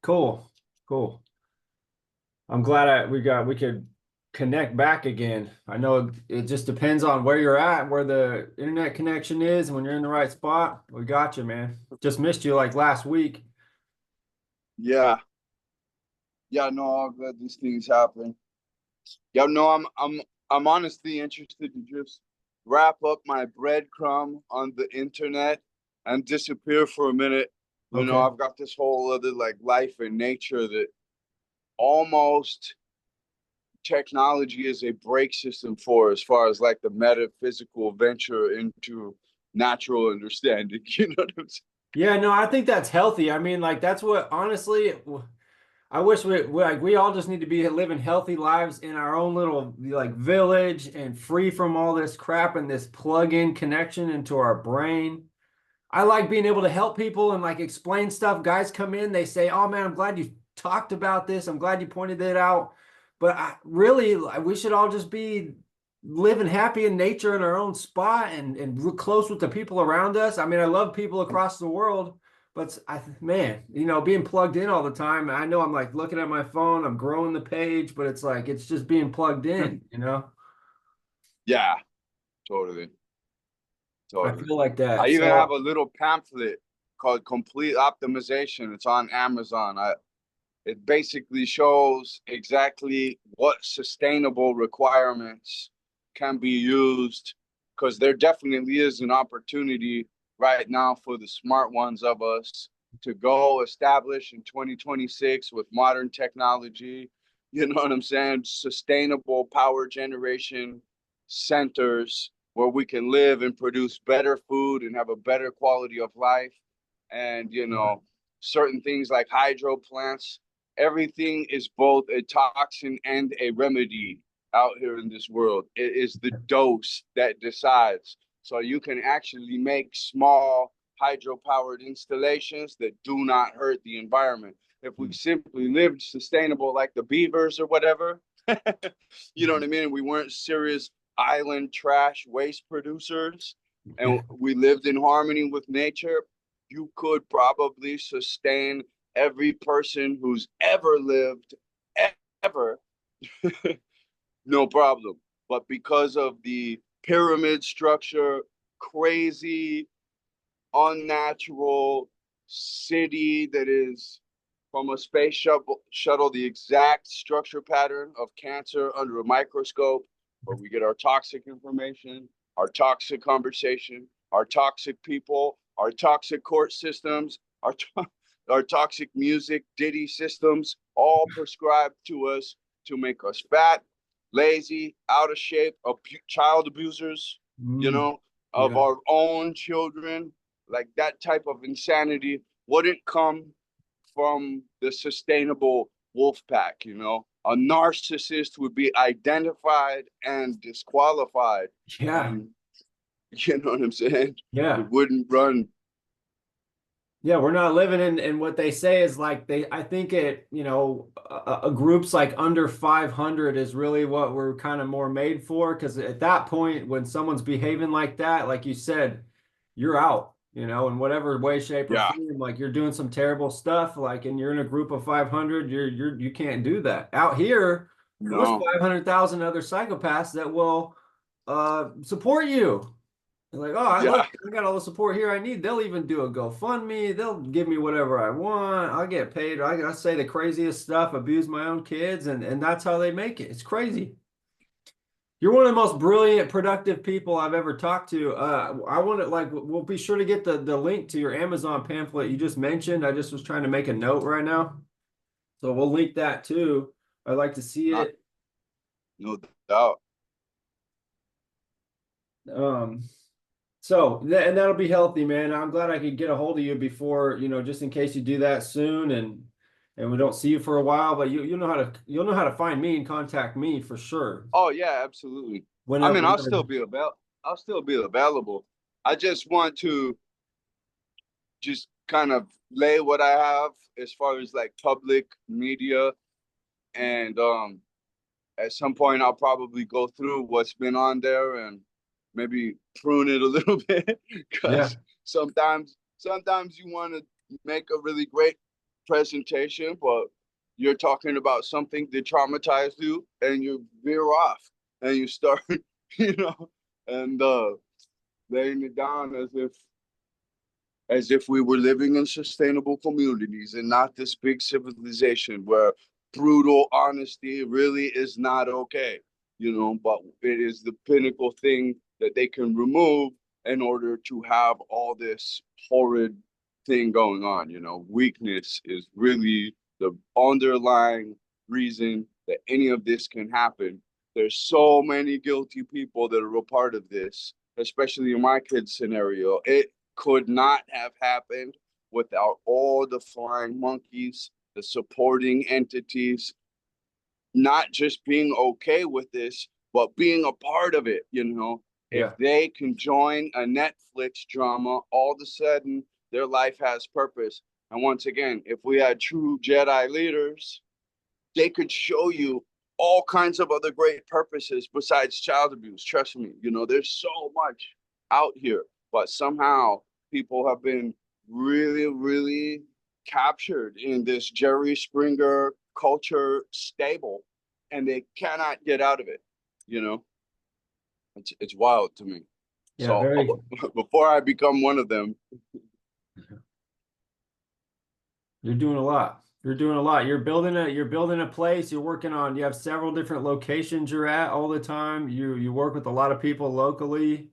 Cool. Cool. I'm glad we could connect back again. I know it just depends on where you're at, where the internet connection is, and when you're in the right spot. We got you, man. Just missed you like last week. Yeah, yeah, no, all good. These things happen. Yeah, no, I'm honestly interested to just wrap up my breadcrumb on the internet and disappear for a minute. Okay. I've got this whole other like life and nature that almost technology is a break system for as far as like the metaphysical venture into natural understanding. You know what I'm saying? Yeah, no, I think that's healthy. I mean, like that's what honestly, I wish we all just need to be living healthy lives in our own little like village and free from all this crap and this plug-in connection into our brain. I like being able to help people and like explain stuff. Guys come in, they say, "Oh man, I'm glad you talked about this. I'm glad you pointed it out." But really, we should all just be living happy in nature in our own spot and real close with the people around us. I mean, I love people across the world, but man, being plugged in all the time. I know I'm like looking at my phone, I'm growing the page, but it's like it's just being plugged in. Yeah, totally, I totally. feel like I that. even have So a little pamphlet called Complete Optimization. It's on Amazon. It basically shows exactly what sustainable requirements can be used because there definitely is an opportunity right now for the smart ones of us to go establish in 2026 with modern technology, you know what I'm saying? Sustainable power generation centers where we can live and produce better food and have a better quality of life. And, certain things like hydro plants, everything is both a toxin and a remedy out here in this world. It is the dose that decides. So you can actually make small hydro-powered installations that do not hurt the environment. If we simply lived sustainable like the beavers or whatever, you know what I mean? We weren't serious island trash waste producers and yeah. we lived in harmony with nature, you could probably sustain every person who's ever lived, ever, no problem. But because of the pyramid structure, crazy, unnatural city that is from a space shuttle, the exact structure pattern of cancer under a microscope, where we get our toxic information, our toxic conversation, our toxic people, our toxic court systems, our toxic music, JEDI systems, all prescribed to us to make us fat, lazy, out of shape, child abusers, you Mm, know, of yeah. our own children. Like that type of insanity wouldn't come from the sustainable wolf pack, A narcissist would be identified and disqualified. Yeah. And you know what I'm saying? Yeah. It wouldn't run. Yeah, we're not living in what they say is like I think groups like under 500 is really what we're kind of more made for because at that point when someone's behaving like that, like you said, you're out, in whatever way, shape, or Yeah, form, like you're doing some terrible stuff, like and you're in a group of 500, you can't do that. Out here, there's no. 500,000 other psychopaths that will support you. They're like, oh, look, Yeah, I got all the support here I need. They'll even do a GoFundMe. They'll give me whatever I want. I'll get paid. I say the craziest stuff, abuse my own kids, and that's how they make it. It's crazy. You're one of the most brilliant, productive people I've ever talked to. I want to like we'll be sure to get the link to your Amazon pamphlet you just mentioned. I just was trying to make a note right now. So we'll link that too. I'd like to see not it. no doubt. Um, and that'll be healthy, man. I'm glad I could get a hold of you before, just in case you do that soon and we don't see you for a while, but you'll know how to find me and contact me for sure. Oh yeah, absolutely. I Whenever, mean, whenever. I'll still be available. I just want to just kind of lay what I have as far as like public media and at some point I'll probably go through what's been on there and maybe prune it a little bit Yeah. because sometimes you want to make a really great presentation, but you're talking about something that traumatized you, and you veer off and you start, you know, and laying it down as if we were living in sustainable communities and not this big civilization where brutal honesty really is not okay, you know, but it is the pinnacle thing that they can remove in order to have all this horrid thing going on. You know, weakness is really the underlying reason that any of this can happen. There's so many guilty people that are a part of this, especially in my kid's scenario. It could not have happened without all the flying monkeys, the supporting entities, not just being okay with this, but being a part of it, you know. If Yeah. they can join a Netflix drama, all of a sudden their life has purpose. And once again, if we had true Jedi leaders, they could show you all kinds of other great purposes besides child abuse. Trust me, you know, there's so much out here, but somehow people have been really, really captured in this Jerry Springer culture stable, and they cannot get out of it. You know, it's wild to me. Yeah, So very. before I become one of them, You're doing a lot. You're doing a lot. You're building a place. You're working on. You have several different locations you're at all the time. You work with a lot of people locally.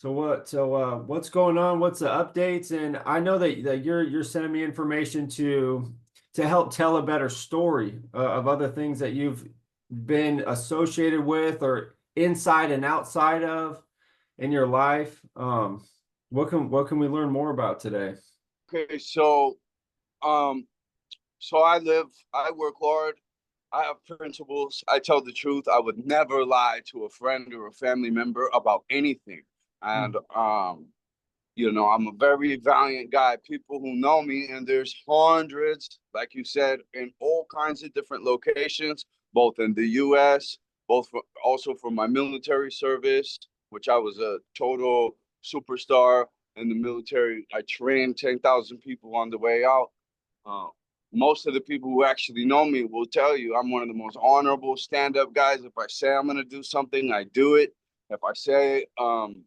What's going on? What's the updates? And I know that you're sending me information to help tell a better story of other things that you've been associated with or inside and outside of in your life. What can we learn more about today? okay, um, so I work hard. I have principles. I tell the truth. I would never lie to a friend or a family member about anything. And you know, I'm a very valiant guy. People who know me, and there's hundreds, like you said, in all kinds of different locations, both in the US, also for my military service, which I was a total superstar in the military. I trained 10,000 people on the way out. Uh, Most of the people who actually know me will tell you I'm one of the most honorable stand-up guys. If I say I'm going to do something, I do it. If I say I'm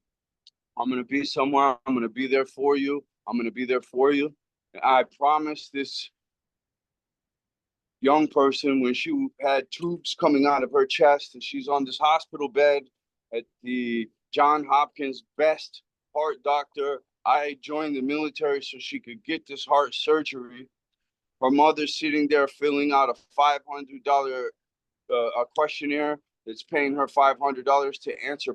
going to be somewhere, I'm going to be there for you. I'm going to be there for you. And I promised this young person when she had tubes coming out of her chest and she's on this hospital bed at the John Hopkins best heart doctor. I joined the military so she could get this heart surgery. Her mother's sitting there filling out a $500 a questionnaire that's paying her $500 to answer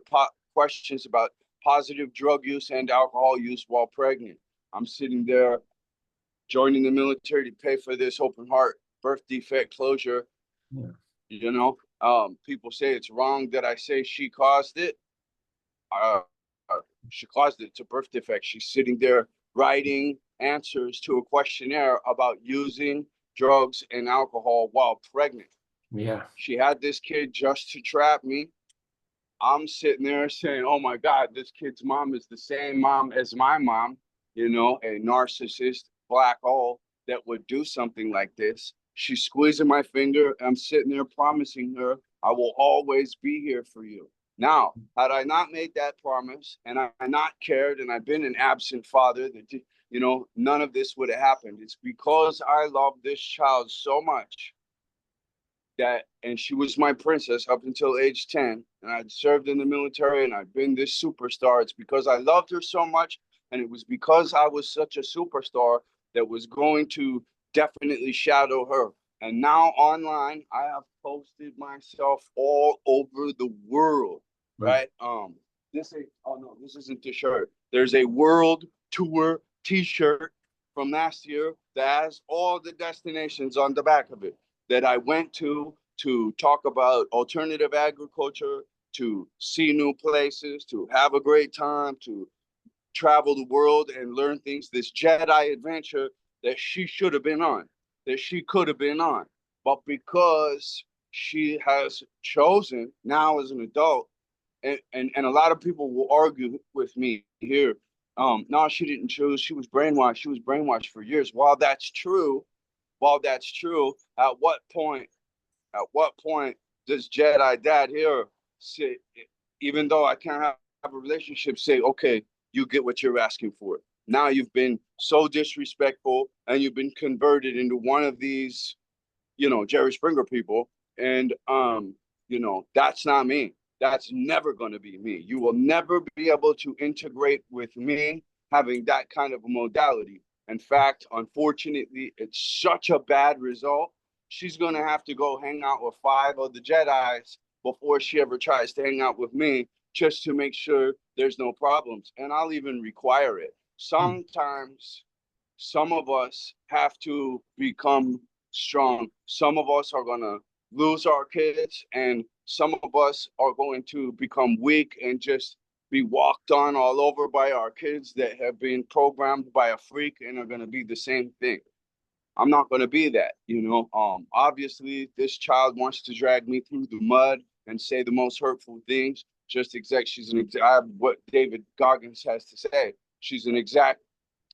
questions about positive drug use and alcohol use while pregnant. I'm sitting there joining the military to pay for this open heart birth defect closure. Yeah. You know, people say it's wrong that I say she caused it. Uh, she caused it. It's a birth defect. She's sitting there writing answers to a questionnaire about using drugs and alcohol while pregnant. Yeah. She had this kid just to trap me. I'm sitting there saying, oh my God, this kid's mom is the same mom as my mom, you know, a narcissist black hole that would do something like this. She's squeezing my finger. I'm sitting there promising her, I will always be here for you. Now, had I not made that promise and I not cared and I've been an absent father, that, you know, none of this would have happened. It's because I love this child so much that, and she was my princess up until age 10, and I'd served in the military and I'd been this superstar. It's because I loved her so much, and it was because I was such a superstar that was going to definitely shadow her. And now online I have posted myself all over the world, Mm. right? This ain't, oh no, this isn't the shirt. There's a world tour t-shirt from last year that has all the destinations on the back of it that I went to talk about alternative agriculture, to see new places, to have a great time, to travel the world and learn things. This Jedi adventure that she should have been on, that she could have been on. But because she has chosen now as an adult, and a lot of people will argue with me here, No, she didn't choose. She was brainwashed. She was brainwashed for years. While that's true, at what point does Jedi dad here say, even though I can't have a relationship, say, okay, you get what you're asking for. Now you've been so disrespectful and you've been converted into one of these, Jerry Springer people. And that's not me. That's never going to be me. You will never be able to integrate with me having that kind of a modality. In fact, unfortunately, it's such a bad result. She's going to have to go hang out with five of the Jedi's before she ever tries to hang out with me, just to make sure there's no problems. And I'll even require it. Sometimes some of us have to become strong. Some of us are going to lose our kids, and some of us are going to become weak and just be walked on all over by our kids that have been programmed by a freak and are going to be the same thing. I'm not going to be that. Obviously, this child wants to drag me through the mud and say the most hurtful things. Just exact, she's an exact, what David Goggins has to say. She's an exact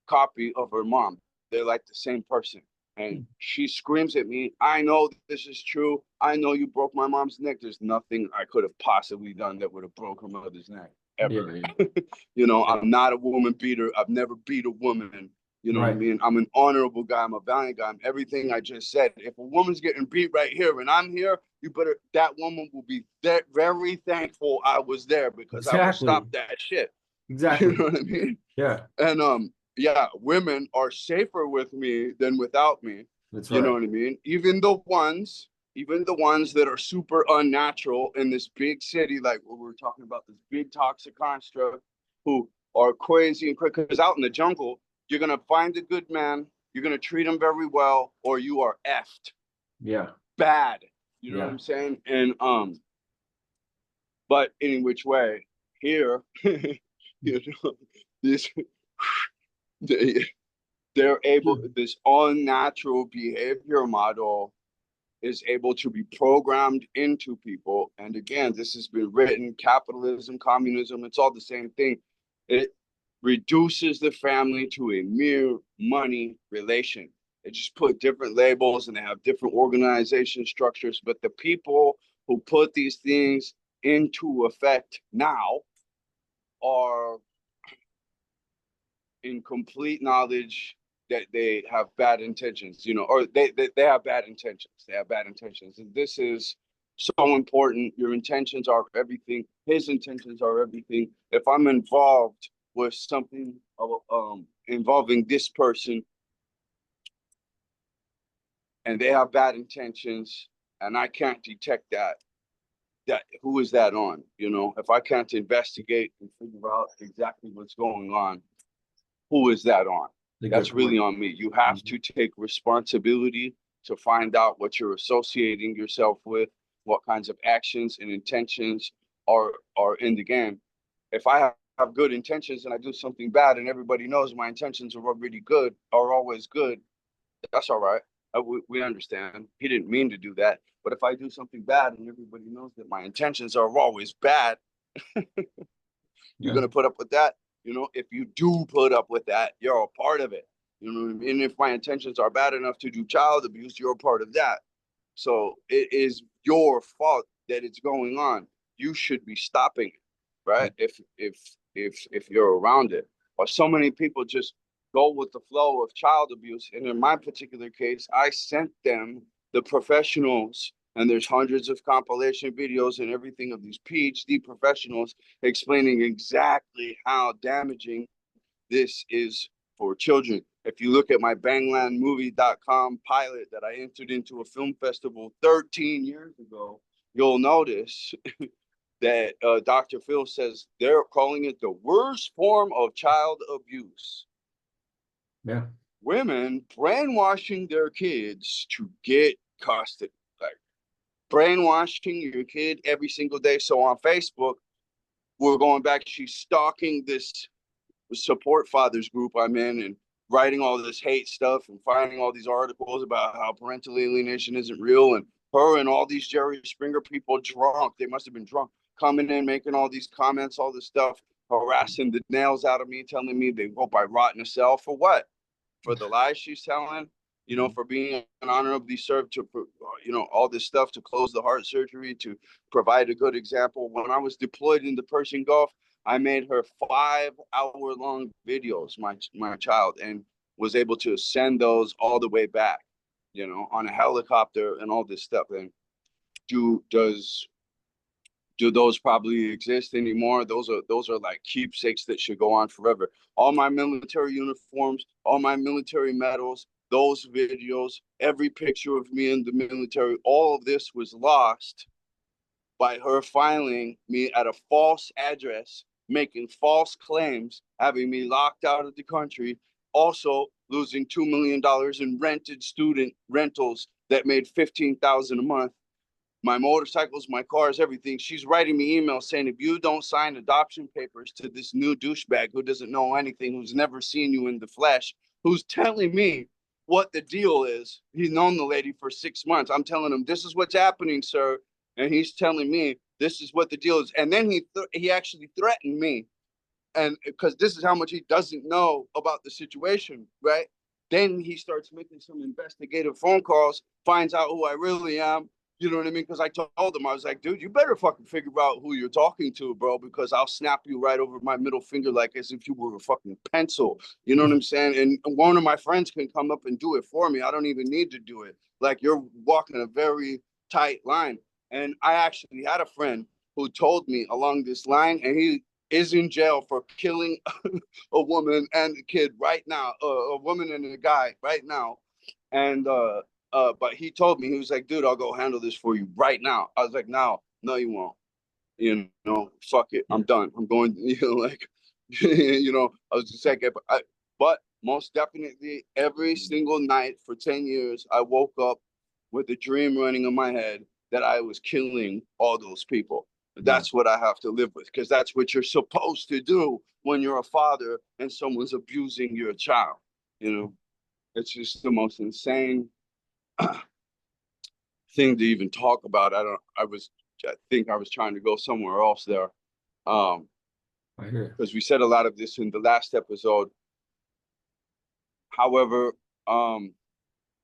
copy of her mom. They're like the same person. And she screams at me, I know this is true. I know you broke my mom's neck. There's nothing I could have possibly done that would have broke her mother's neck ever. Yeah. Yeah. I'm not a woman beater. I've never beat a woman. You know what I Right. mean? I'm an honorable guy. I'm a valiant guy. I'm everything I just said. If a woman's getting beat right here and I'm here, that woman will be very thankful I was there, because I will stop Exactly. that shit. You Exactly. know what I mean? Yeah. And yeah, women are safer with me than without me. That's You know right. what I mean? Even the ones that are super unnatural in this big city, like what we're talking about, this big toxic construct, who are crazy and crazy. Because out in the jungle, you're gonna find a good man, you're gonna treat him very well, or you are effed Yeah. bad. You know what Yeah. I'm saying? And but any which way, here, this they, they're able, this unnatural behavior model is able to be programmed into people. And again, this has been written: capitalism, communism, it's all the same thing. It reduces the family to a mere money relation. They just put different labels and they have different organization structures, but the people who put these things into effect now are in complete knowledge that they have bad intentions, or they have bad intentions. They have bad intentions. And this is so important. Your intentions are everything. His intentions are everything. If I'm involved with something involving this person and they have bad intentions and I can't detect that who is that on? If I can't investigate and figure out exactly what's going on, who is that on? A good That's really point. on me. You have Mhm. to take responsibility to find out what you're associating yourself with, what kinds of actions and intentions are in the game. If I have good intentions and I do something bad and everybody knows my intentions are already good, are always good, that's all right. We understand. He didn't mean to do that. But if I do something bad and everybody knows that my intentions are always bad, you're Yeah. gonna put up with that. If you do put up with that, you're a part of it. You know what I mean? And if my intentions are bad enough to do child abuse, you're a part of that. So it is your fault that it's going on. You should be stopping it, right? If you're around it. Or so many people just go with the flow of child abuse. And in my particular case, I sent them the professionals, and there's hundreds of compilation videos and everything of these PhD professionals explaining exactly how damaging this is for children. If you look at my BANGLANDmovie.com pilot that I entered into a film festival 13 years ago, you'll notice that Dr. Phil says they're calling it the worst form of child abuse. Yeah. Women brainwashing their kids to get custody, like brainwashing your kid every single day. So on Facebook, we're going back, she's stalking this support fathers group I'm in and writing all this hate stuff and finding all these articles about how parental alienation isn't real, and her and all these Jerry Springer people drunk, they must have been drunk, coming in making all these comments, all this stuff. harassing the nails out of me, telling me they hope I rot in a cell for what? For the lies she's telling, for being honorably served to, all this stuff to close the heart surgery, to provide a good example. When I was deployed in the Persian Gulf, I made her 5-hour-long videos, my child, and was able to send those all the way back, on a helicopter and all this stuff. And do does do those probably exist anymore? Those are like keepsakes that should go on forever. All my military uniforms, all my military medals, those videos, every picture of me in the military, all of this was lost by her filing me at a false address, making false claims, having me locked out of the country, also losing $2 million in rented student rentals that made 15,000 a month, my motorcycles, my cars, everything. She's writing me emails saying, if you don't sign adoption papers to this new douchebag who doesn't know anything, who's never seen you in the flesh, who's telling me what the deal is. He's known the lady for 6 months. I'm telling him, this is what's happening, sir. And he's telling me, this is what the deal is. And then he actually threatened me. And because this is how much he doesn't know about the situation, right? Then he starts making some investigative phone calls, finds out who I really am. You know what I mean? Because I told him, I was like, dude, you better fucking figure out who you're talking to, bro, because I'll snap you right over my middle finger like as if you were a fucking pencil. You know what I'm saying? And one of my friends can come up and do it for me. I don't even need to do it. Like, you're walking a very tight line. And I actually had a friend who told me along this line, and he is in jail for killing a woman and a kid right now, a woman and a guy right now. And but he told me, he was like, dude, I'll go handle this for you right now. I was like, no, you won't. Fuck it. I'm done. I'm going, like, I was just like, but most definitely every single night for 10 years, I woke up with a dream running in my head that I was killing all those people. That's what I have to live with, because that's what you're supposed to do when you're a father and someone's abusing your child. It's just the most insane thing to even talk about. I think I was trying to go somewhere else there. I hear. Because we said a lot of this in the last episode. However,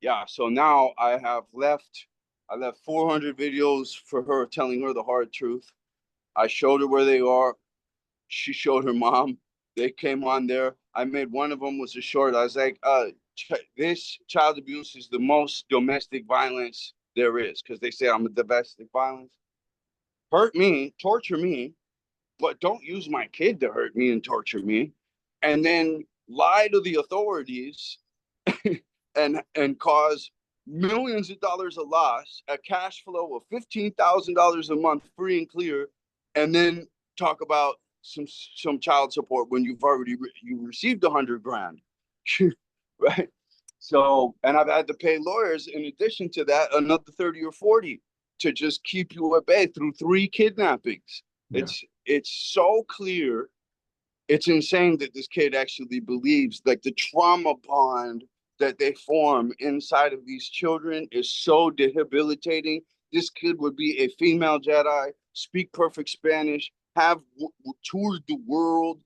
yeah, so now I left 400 videos for her, telling her the hard truth. I showed her where they are. She showed her mom. They came on there. I made one of them was a short. I was like, this child abuse is the most domestic violence there is, because they say I'm a domestic violence. Hurt me, torture me, but don't use my kid to hurt me and torture me, and then lie to the authorities and cause millions of dollars of loss, a cash flow of $15,000 a month, free and clear, and then talk about some child support when you've already you received 100 grand, right? So, and I've had to pay lawyers in addition to that another 30 or 40 to just keep you at bay through 3 kidnappings. Yeah. It's so clear. It's insane that this kid actually believes, like, the trauma bond that they form inside of these children is so debilitating. This kid would be a female Jedi, speak perfect Spanish, have toured the world,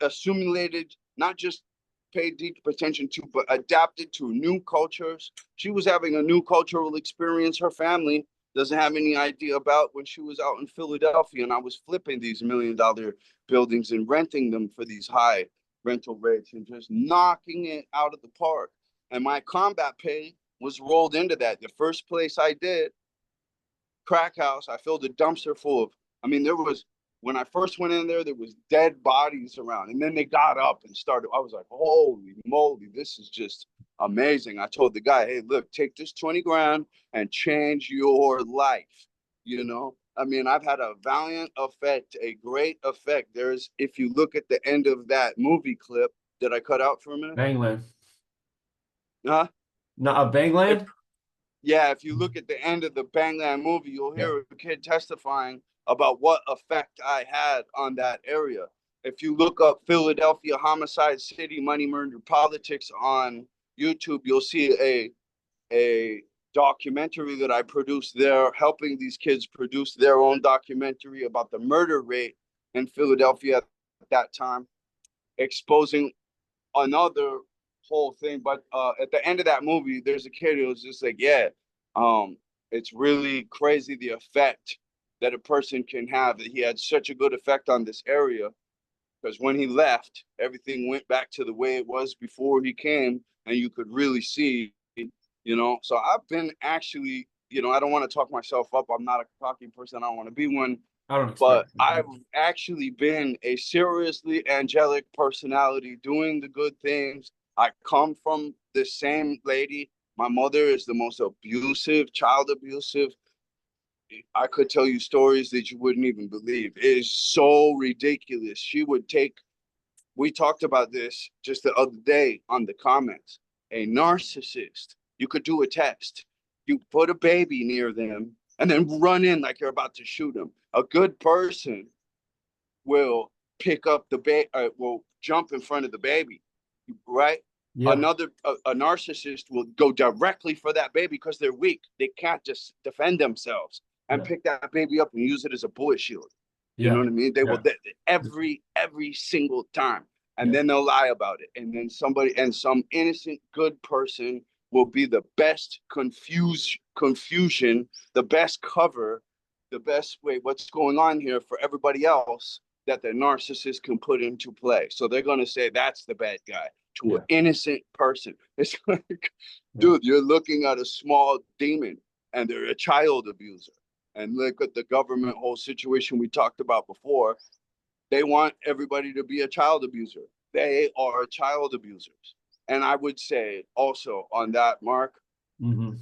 assimilated, not just paid deep attention to, but adapted to new cultures. She was having a new cultural experience her family doesn't have any idea about when she was out in Philadelphia, and I was flipping these $1 million buildings and renting them for these high rental rates and just knocking it out of the park. And my combat pay was rolled into that. The first place I did, crack house, I filled a dumpster full of, there was, when I first went in there was dead bodies around. And then they got up and started. I was like, holy moly, this is just amazing. I told the guy, hey, look, take this 20 grand and change your life. I've had a valiant effect, a great effect. If you look at the end of that movie clip that I cut out for a minute. Bangland. Huh? Not Bangland? Yeah, if you look at the end of the Bangland movie, you'll hear a kid testifying about what effect I had on that area. If you look up Philadelphia Homicide City Money Murder Politics on YouTube, you'll see a documentary that I produced there, helping these kids produce their own documentary about the murder rate in Philadelphia at that time, exposing another whole thing. But at the end of that movie, there's a kid who was just like, yeah, it's really crazy the effect that a person can have. That he had such a good effect on this area because when he left, everything went back to the way it was before he came, and you could really see, you know. So I've been actually, you know, I don't want to talk myself up. I'm not a cocky person. I don't want to be one. I don't But expect I've it. actually been a seriously angelic personality doing the good things. I come from the same lady. My mother is the most abusive, child abusive. I could tell you stories that you wouldn't even believe. It is so ridiculous. She would take, we talked about this just the other day on the comments. A narcissist, you could do a test. You put a baby near them and then run in like you're about to shoot them. A good person will pick up the baby, will jump in front of the baby, right? Yeah, A narcissist will go directly for that baby because they're weak. They can't just defend themselves and yeah, pick that baby up and use it as a bullet shield. You know yeah, what I mean? They will yeah, every single time, and yeah, then they'll lie about it, and then somebody and some innocent good person will be the best confusion, the best cover, the best way. What's going on here for everybody else that the narcissist can put into play? So they're going to say that's the bad guy to an yeah, innocent person. It's like, yeah, dude, you're looking at a small demon, and they're a child abuser. And look at the government whole situation we talked about before. They want everybody to be a child abuser. They are child abusers. And I would say also on that, Mark, mm-hmm.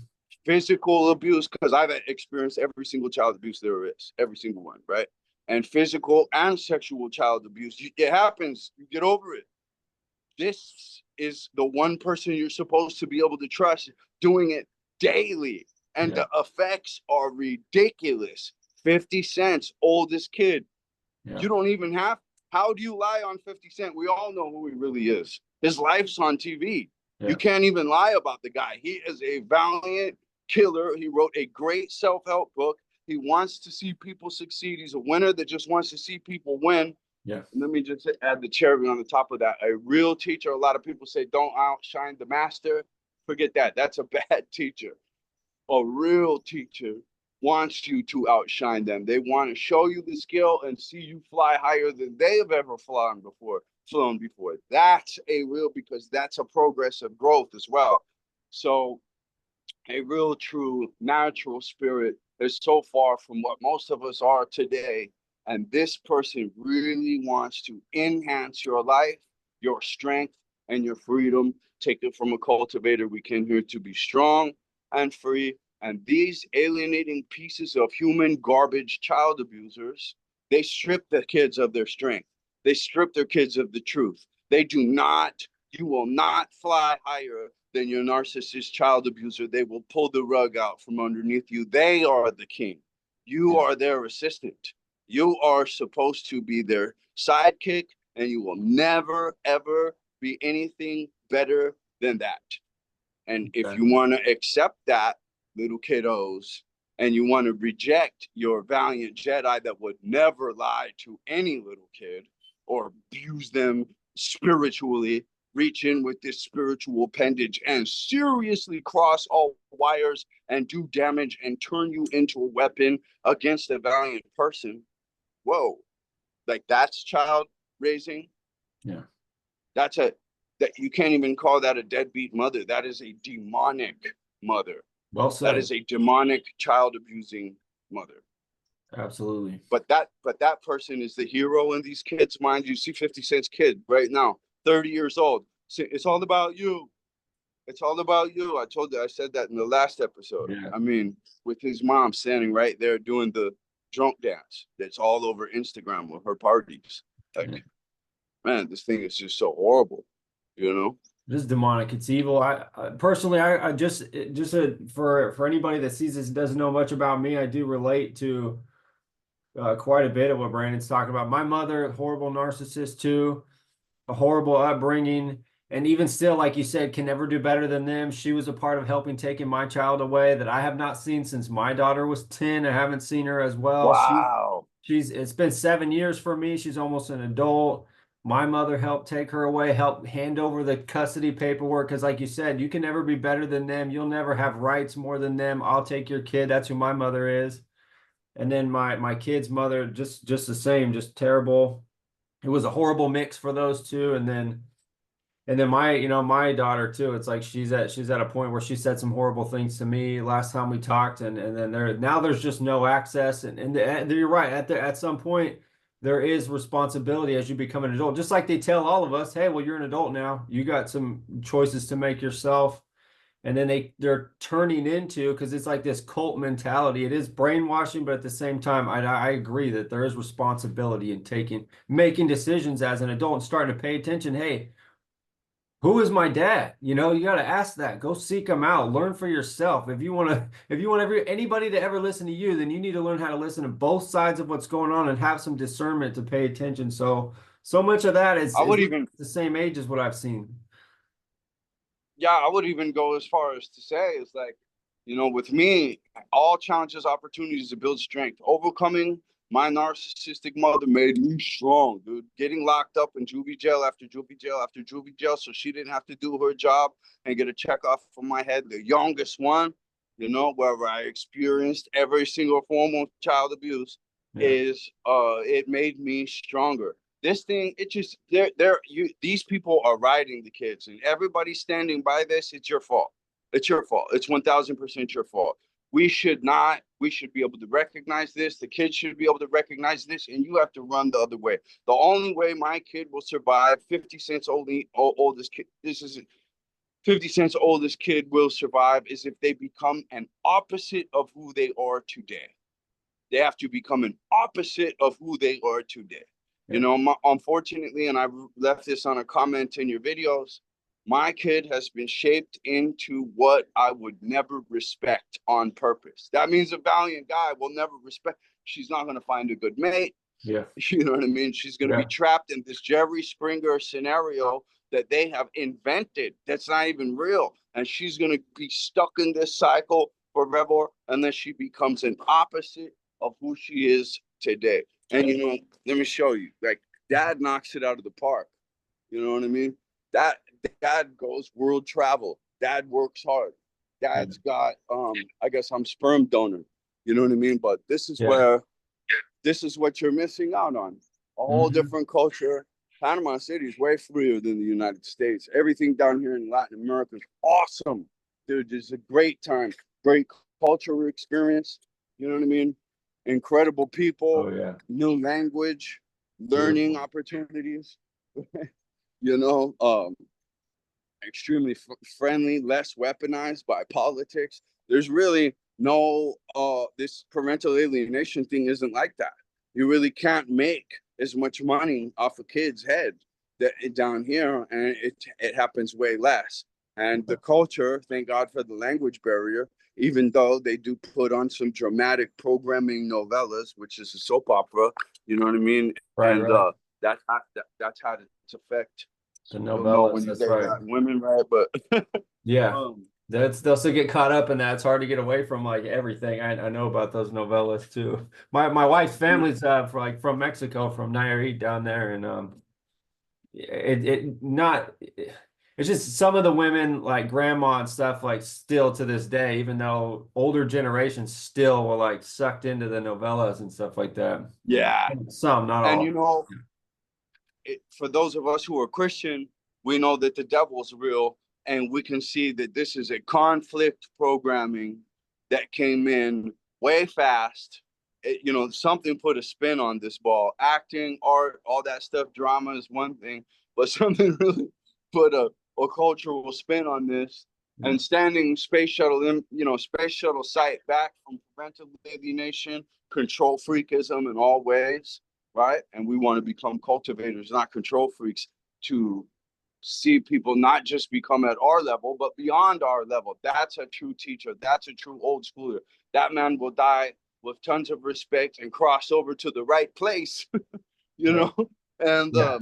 physical abuse, because I've experienced every single child abuse there is, every single one, right? And physical and sexual child abuse, it happens. You get over it. This is the one person you're supposed to be able to trust doing it daily. And Yeah, the effects are ridiculous. 50 cents, oldest kid. yeah, You don't even have, how do you lie on 50 Cent? We all know who he really is. His life's on TV. You yeah, can't even lie about the guy. He is a valiant killer. He wrote a great self help book. He wants to see people succeed. He's a winner that just wants to see people win. yeah, And let me just add the cherry on the top of that. A real teacher, a lot of people say, don't outshine the master. Forget that. That's a bad teacher. A real teacher wants you to outshine them. They want to show you the skill and see you fly higher than they have ever flown before. That's a real, because that's a progressive growth as well. So a real, true, natural spirit is so far from what most of us are today. And this person really wants to enhance your life, your strength, and your freedom. Take it from a cultivator. We came here to be strong and free. And these alienating pieces of human garbage child abusers, they strip the kids of their strength. They strip their kids of the truth. They do not, you will not fly higher than your narcissist child abuser. They will pull the rug out from underneath you. They are the king. You yeah, are their assistant. You are supposed to be their sidekick, and you will never, ever be anything better than that. And if you exactly. want to accept that, little kiddos, and you want to reject your valiant Jedi that would never lie to any little kid or abuse them spiritually, reach in with this spiritual appendage and seriously cross all wires and do damage and turn you into a weapon against a valiant person. Whoa, like that's child raising. Yeah, That's a, that you can't even call that a deadbeat mother. That is a demonic mother. well That said. is a demonic child abusing mother. Absolutely. But that person is the hero in these kids' minds. You see 50 Cent's kid right now, 30 years old. It's all about you. It's all about you. I said that in the last episode. Yeah, I mean, with his mom standing right there doing the drunk dance that's all over Instagram with her parties. Like, yeah. man, this thing is just so horrible, you know? This is demonic. It's evil. I personally, I just for anybody that sees this and doesn't know much about me, I do relate to quite a bit of what Brandon's talking about. My mother, horrible narcissist too, a horrible upbringing, and even still, like you said, can never do better than them. She was a part of helping taking my child away that I have not seen since my daughter was 10. I haven't seen her as well. Wow. It's been 7 years for me. She's almost an adult. My mother helped take her away, helped hand over the custody paperwork. Because, like you said, you can never be better than them. You'll never have rights more than them. I'll take your kid. That's who my mother is. And then my kid's mother, just the same, just terrible. It was a horrible mix for those two. And then my, my daughter too. It's like she's at a point where she said some horrible things to me last time we talked, and then there's just no access, and you're right. At some point, there is responsibility as you become an adult. Just like they tell all of us, hey, well, you're an adult now. You got some choices to make yourself. And then they're turning into, because it's like this cult mentality. It is brainwashing, but at the same time, I agree that there is responsibility in making decisions as an adult and starting to pay attention. Hey, who is my dad? You got to ask that. Go seek him out. Learn for yourself. If you want anybody to ever listen to you, then you need to learn how to listen to both sides of what's going on and have some discernment to pay attention. So much of that is I would even, the same age as what I've seen. yeah, I would even go as far as to say it's like, with me, all challenges, opportunities to build strength. Overcoming my narcissistic mother made me strong, dude. Getting locked up in juvie jail after juvie jail after juvie jail, so she didn't have to do her job and get a check off of my head. The youngest one, where I experienced every single form of child abuse, Yeah. is it made me stronger. This thing, it just these people are riding the kids, and everybody standing by this, it's your fault. It's your fault. It's 1000% your fault. We should not, we should be able to recognize this. The kids should be able to recognize this, and you have to run the other way. The only way my kid will survive, 50 Cent's oldest kid, this is 50 Cent's oldest kid will survive, is if they become an opposite of who they are today. They have to become an opposite of who they are today. Yeah. Unfortunately, and I've left this on a comment in your videos, my kid has been shaped into what I would never respect on purpose. That means a valiant guy will never respect. She's not going to find a good mate. Yeah. You know what I mean? She's going to be Yeah. trapped in this Jerry Springer scenario that they have invented that's not even real. And she's going to be stuck in this cycle forever. And then she becomes an opposite of who she is today. And, let me show you. Like, dad knocks it out of the park. You know what I mean? That dad goes world travel. Dad works hard. Dad's got, I guess I'm sperm donor. You know what I mean? But Yeah. this is what you're missing out on. A whole Hmm. different culture. Panama City is way freer than the United States. Everything down here in Latin America is awesome. Dude, it's a great time, great cultural experience. You know what I mean? Incredible Oh people, yeah. new language, learning Beautiful. opportunities. you know, um, Extremely friendly, less weaponized by politics. There's really no this parental alienation thing isn't like that. You really can't make as much money off a kid's head that down here, and it happens way less. And the culture, thank God for the language barrier, even though they do put on some dramatic programming novellas, which is a soap opera, you know what I mean? Right. And Right. that's had its effect. The So you'll know novellas. when you That's date right. Latin women, right? But Yeah. um, They'll still get caught up in that. It's hard to get away from like everything. I know about those novellas too. My wife's family's from Mexico, from Nayarit down there, and it not it's just some of the women like grandma and stuff like still to this day, even though older generations still were like sucked into the novellas and stuff like that. yeah, Some, not and all. for those of us who are Christian, we know that the devil's real, and we can see that this is a conflict programming that came in way fast. Something put a spin on this ball. Acting, art, all that stuff, drama is one thing, but something really put a cultural spin on this. Yeah. And standing space shuttle site back from parental alienation, control freakism in all ways, right? And we want to become cultivators, not control freaks, to see people not just become at our level, but beyond our level. That's a true teacher. That's a true old schooler. That man will die with tons of respect and cross over to the right place, you Yeah. know? And, Yeah.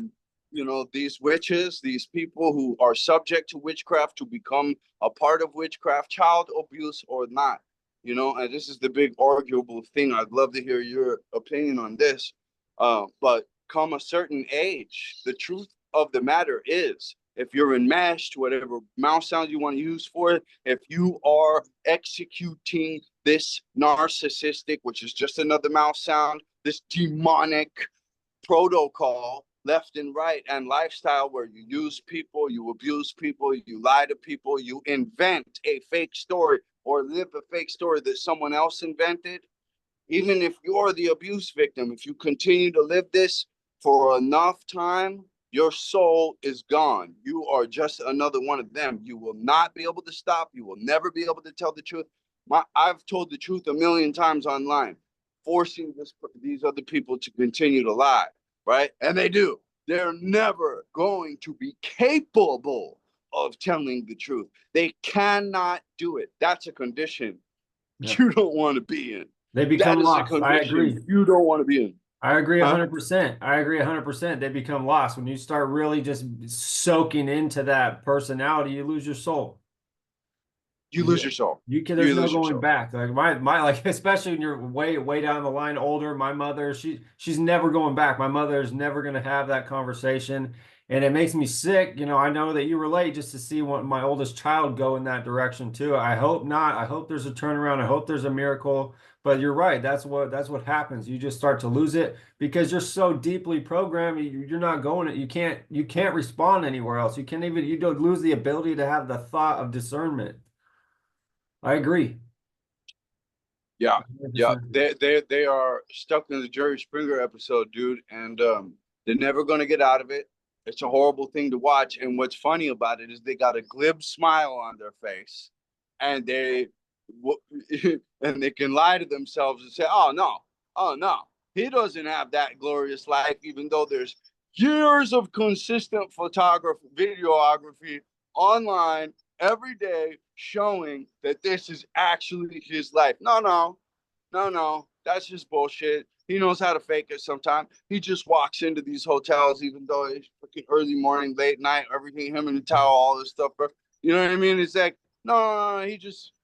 these witches, these people who are subject to witchcraft, to become a part of witchcraft, child abuse or not, and this is the big arguable thing. I'd love to hear your opinion on this. But come a certain age, the truth of the matter is, if you're enmeshed, whatever mouth sound you want to use for it, if you are executing this narcissistic, which is just another mouth sound, this demonic protocol left and right and lifestyle where you use people, you abuse people, you lie to people, you invent a fake story or live a fake story that someone else invented, even if you're the abuse victim, if you continue to live this for enough time, your soul is gone. You are just another one of them. You will not be able to stop. You will never be able to tell the truth. I've told the truth a million times online, forcing these other people to continue to lie, right? And they do. They're never going to be capable of telling the truth. They cannot do it. That's a condition Yeah. you don't want to be in. They That become is a lost. I agree. condition you don't want to be in. I agree Huh? 100%. I agree 100%. They become lost. When you start really just soaking into that personality, you lose your soul. You lose your soul. You can, there's You no lose your going soul. back. Like my like especially when you're way down the line older. My mother, she's never going back. My mother's never gonna have that conversation. And it makes me sick. You know, I know that you relate just to see what my oldest child go in that direction too. I hope not. I hope there's a turnaround. I hope there's a miracle. But you're right. That's what happens. You just start to lose it because you're so deeply programmed. You're not going it. You can't respond anywhere else. You don't lose the ability to have the thought of discernment. I agree. Yeah. Yeah. 100%. They are stuck in the Jerry Springer episode, dude, and they're never gonna get out of it. It's a horrible thing to watch. And what's funny about it is they got a glib smile on their face, and and they can lie to themselves and say, oh no, he doesn't have that glorious life, even though there's years of consistent photography, videography online every day showing that this is actually his life. No, that's just bullshit. He knows how to fake it sometimes. He just walks into these hotels, even though it's freaking early morning, late night, everything, him in the towel, all this stuff, bro. You know what I mean? It's like, no,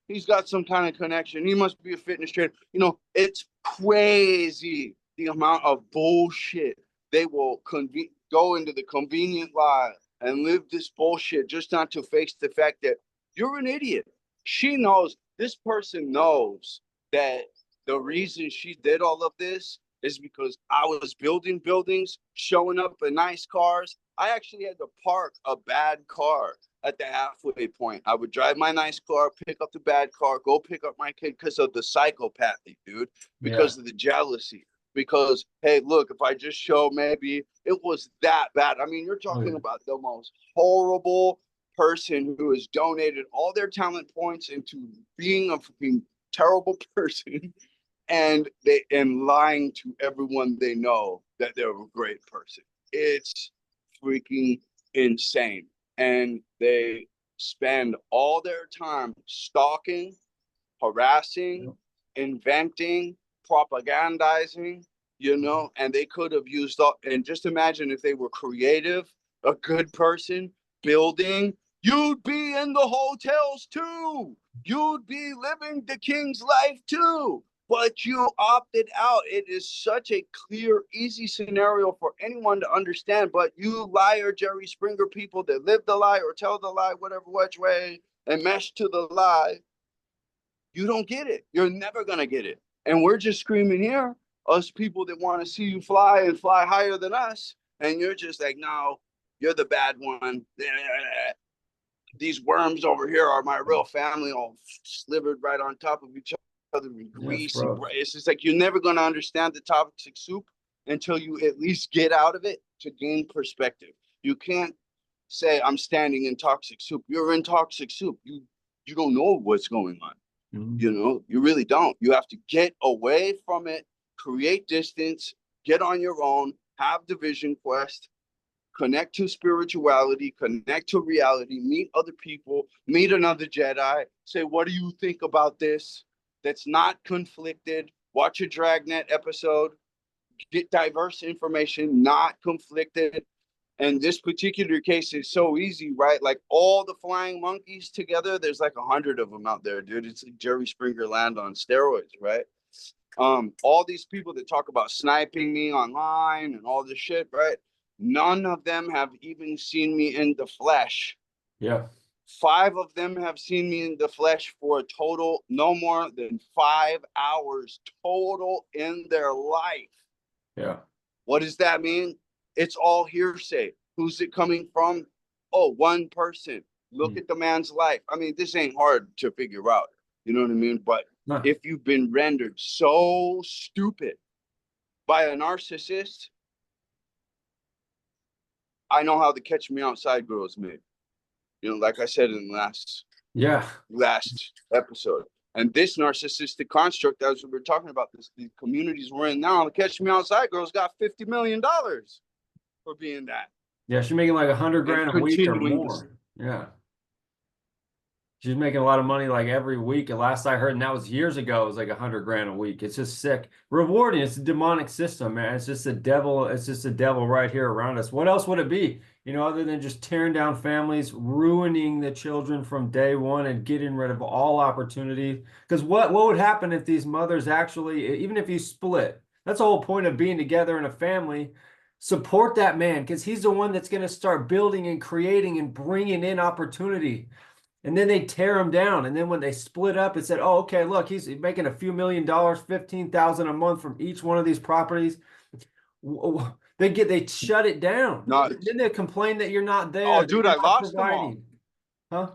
he's got some kind of connection. He must be a fitness trainer. You know, it's crazy the amount of bullshit they will go into the convenient lie and live this bullshit just not to face the fact that you're an idiot. She knows, this person knows that the reason she did all of this is because I was building buildings, showing up in nice cars. I actually had to park a bad car at the halfway point. I would drive my nice car, pick up the bad car, go pick up my kid because of the psychopathy, dude, Yeah. because of the jealousy. Because, hey, look, if I just show maybe it was that bad. I mean, you're Oh, yeah. talking about the most horrible person who has donated all their talent points into being a fucking terrible person and lying to everyone they know that they're a great person. It's freaking insane. And they spend all their time stalking, harassing, Yep. inventing, propagandizing, and they could have used all, and just imagine if they were creative, a good person, building, you'd be in the hotels too. You'd be living the king's life too. But you opted out. It is such a clear, easy scenario for anyone to understand. But you liar, Jerry Springer people that live the lie or tell the lie, whatever which way, and mesh to the lie, you don't get it. You're never going to get it. And we're just screaming here, us people that want to see you fly and fly higher than us. And you're just like, no, you're the bad one. These worms over here are my real family, all slivered right on top of each other and Yes, greasy. bro. It's just like you're never going to understand the toxic soup until you at least get out of it to gain perspective. You can't say I'm standing in toxic soup. You're in toxic soup. You don't know what's going on. Mhm. You really don't. You have to get away from it, create distance, get on your own, have the vision quest, connect to spirituality, connect to reality, meet other people, meet another Jedi, say, what do you think about this? That's not conflicted. Watch a Dragnet episode, get diverse information, not conflicted. And this particular case is so easy, right? Like all the flying monkeys together, there's like 100 of them out there, dude. It's like Jerry Springer land on steroids, right? All these people that talk about sniping me online and all this shit, right? None of them have even seen me in the flesh. Yeah. 5 of them have seen me in the flesh for a total no more than 5 hours total in their life. Yeah. What does that mean? It's all hearsay. Who's it coming from? Oh, one person. Look Mm. at the man's life. I mean, this ain't hard to figure out. You know what I mean? But No. if you've been rendered so stupid by a narcissist, I know how the Catch Me Outside girls made. You know, like I said in the Yeah. last episode. And this narcissistic construct, as we were talking about, the communities we're in now, the Catch Me Outside girls got $50 million for being that Yeah. She's making like 100 and grand a week or continuing this. more. Yeah. She's making a lot of money like every week. And last I heard, and that was years ago, it was like 100 grand a week. It's just sick. Rewarding. It's a demonic system, man. It's just a devil. It's just a devil right here around us. What else would it be? You know, other than just tearing down families, ruining the children from day one and getting rid of all opportunity. Because what would happen if these mothers actually, even if you split, that's the whole point of being together in a family. Support that man because he's the one that's going to start building and creating and bringing in opportunity. And then they tear him down. And then when they split up, it said, "Oh, okay, look, he's making a few $1,000,000, 15,000 a month from each one of these properties." They shut it down. Not, Then they complain that you're not there, oh, that dude, you're I not lost them all. providing. Huh?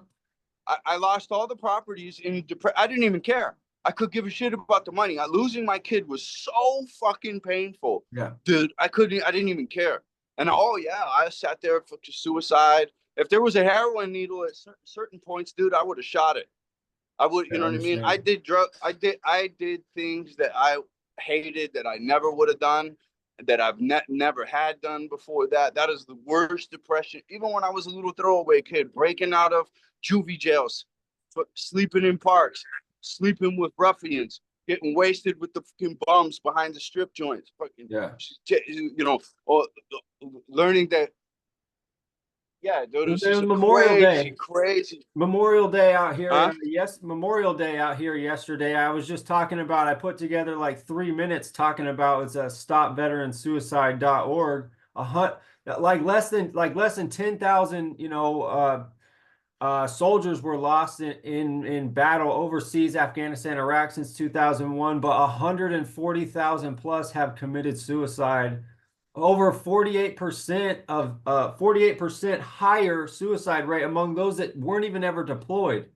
I lost all the properties in depression. I didn't even care. I could give a shit about the money. Losing my kid was so fucking painful, Yeah. dude. I didn't even care. And oh yeah, I sat there for suicide. If there was a heroin needle at certain points, dude, I would have shot it. I would, you I know what I mean? I understand. did I did things that I hated that I never would have done, that I've never had done before that. That is the worst depression. Even when I was a little throwaway kid, breaking out of juvie jails, sleeping in parks, sleeping with ruffians, getting wasted with the fucking bums behind the strip joints, fucking, Yeah. you know, or learning that, yeah, dude, Well, this it is was a Memorial crazy, Day. crazy, Memorial Day out here. huh? Yes, Memorial Day out here yesterday. I was just talking about, I put together like 3 minutes talking about it's a stopveteransuicide.org. Like less than 10,000, soldiers were lost in battle overseas, Afghanistan, Iraq since 2001, but 140,000 plus have committed suicide. Over 48% higher suicide rate among those that weren't even ever deployed.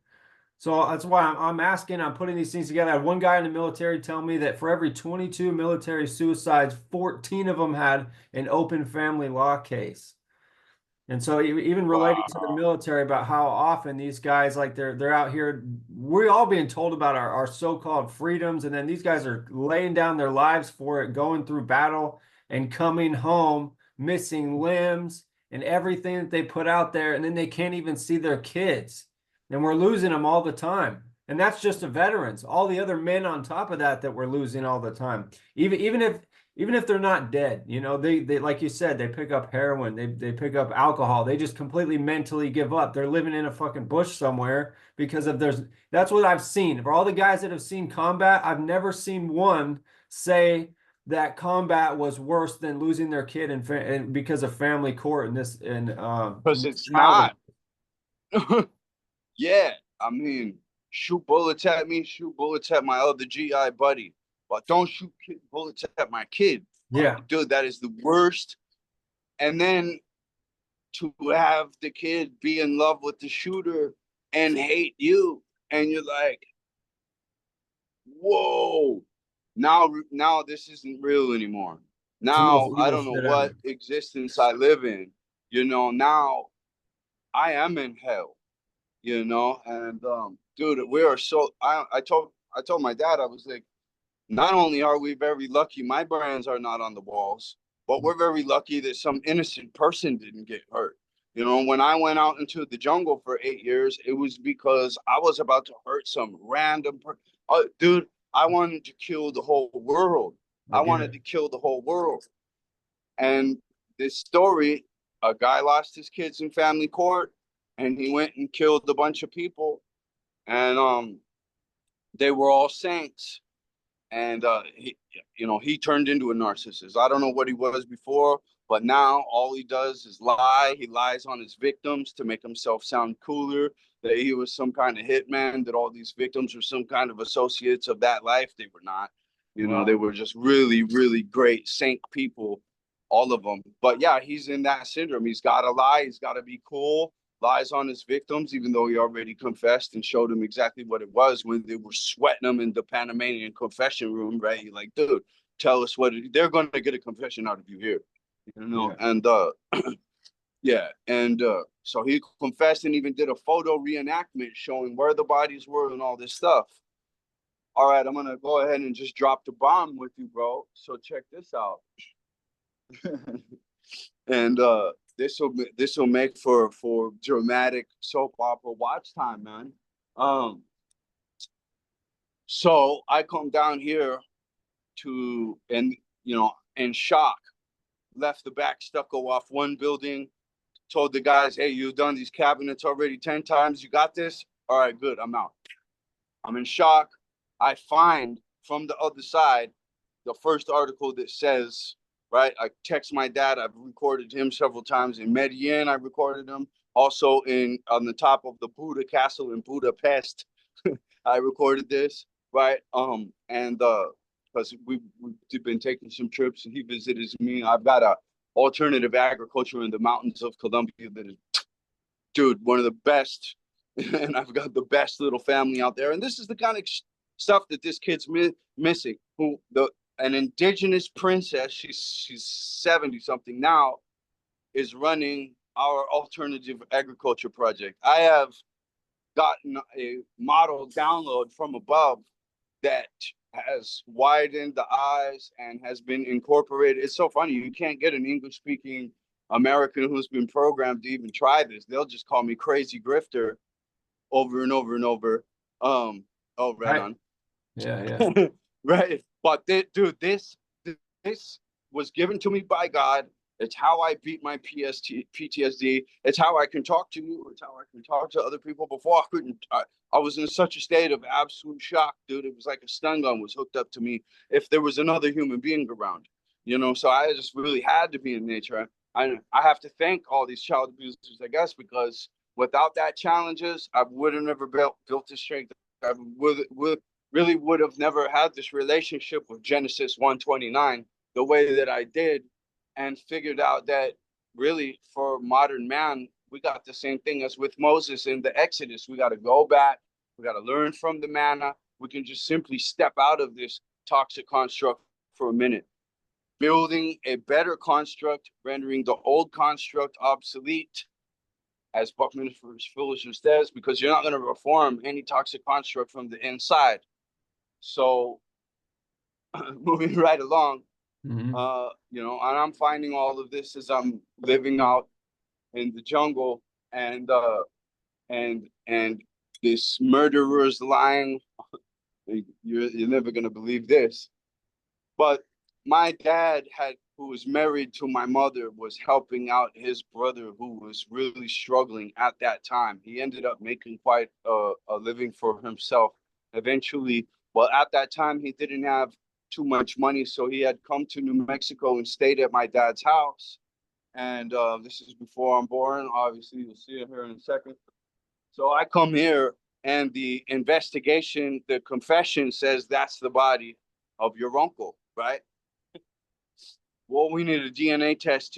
So that's why I'm asking, I'm putting these things together. I had one guy in the military tell me that for every 22 military suicides, 14 of them had an open family law case. And so even relating to the Wow. military about how often these guys like they're out here, we're all being told about our so-called freedoms, and then these guys are laying down their lives for it, going through battle and coming home, missing limbs and everything that they put out there, and then they can't even see their kids. And we're losing them all the time. And that's just the veterans. All the other men on top of that we're losing all the time. Even if they're not dead, they like you said, they pick up heroin, they pick up alcohol, they just completely mentally give up. They're living in a fucking bush somewhere because of there's that's what I've seen. For all the guys that have seen combat, I've never seen one say that combat was worse than losing their kid and because of family court and this and Because it's housing. not. Yeah, I mean, shoot bullets at me, shoot bullets at my other GI buddy, but don't shoot bullets at my kid. Yeah. Dude, that is the worst. And then to have the kid be in love with the shooter and hate you, and you're like, whoa, now this isn't real anymore. It's the most Now I evil don't know shit what ever. existence I live in. Now I am in hell. And dude, we are so I told my dad, I was like, not only are we very lucky my brands are not on the walls, but we're very lucky that some innocent person didn't get hurt. When I went out into the jungle for 8 years, it was because I was about to hurt some random dude. I wanted to kill the whole world. I I get wanted it. to kill the whole world. And this story, a guy lost his kids in family court, and he went and killed a bunch of people, and they were all saints. and he turned into a narcissist. I don't know what he was before, but now all he does is lie. He lies on his victims to make himself sound cooler, that he was some kind of hitman, that all these victims were some kind of associates of that life. They were not. They Wow. were just really, really great saint people, all of them. But yeah, he's in that syndrome. He's got to lie. He's got to be cool. Lies on his victims, even though he already confessed and showed them exactly what it was when they were sweating him in the Panamanian confession room, right? You're like, dude, tell us they're going to get a confession out of you here, Yeah. and yeah, and so he confessed and even did a photo reenactment showing where the bodies were and all this stuff. All right, I'm gonna go ahead and just drop the bomb with you, bro. So check this out. And this will make for dramatic soap opera watch time, man. Um, so I come down here to and in shock, left the back stucco off one building, told the guys, "Hey, you've done these cabinets already 10 times. You got this? All right, good. I'm out." I'm in shock. I find from the other side the first article that says, right, I text my dad. I've recorded him several times in Medellin. I recorded him also in on the top of the Buddha Castle in Budapest. I recorded this, right? And because we've been taking some trips and he visited me. I've got a alternative agriculture in the mountains of Colombia that is, dude, one of the best. And I've got the best little family out there. And this is the kind of stuff that this kid's missing. Who the An indigenous princess, she's 70 something now, is running our alternative agriculture project. I have gotten a model download from above that has widened the eyes and has been incorporated. It's so funny. You can't get an English speaking American who's been programmed to even try this. They'll just call me crazy grifter over and over and over. Oh, right Right. on. Yeah. Yeah. Right. But this was given to me by God. It's how I beat my PTSD. It's how I can talk to you. It's how I can talk to other people. Before I couldn't. I was in such a state of absolute shock, dude. It was like a stun gun was hooked up to me. If there was another human being around, So I just really had to be in nature. I have to thank all these child abusers, I guess, because without that challenges, I would have never built this strength. I really would have never had this relationship with Genesis 129 the way that I did, and figured out that really for modern man, we got the same thing as with Moses in the Exodus. We got to go back. We got to learn from the manna. We can just simply step out of this toxic construct for a minute, building a better construct, rendering the old construct obsolete, as Buckminster's foolishness says, because you're not going to reform any toxic construct from the inside. So moving right along, Hmm. and I'm finding all of this as I'm living out in the jungle, and and this murderer's lying. You're never gonna believe this, but my dad who was married to my mother, was helping out his brother who was really struggling at that time. He ended up making quite a living for himself eventually. Well, at that time, he didn't have too much money, so he had come to New Mexico and stayed at my dad's house. And this is before I'm born. Obviously, you'll see it here in a second. So I come here, and the investigation, the confession says that's the body of your uncle, right? Well, we need a DNA test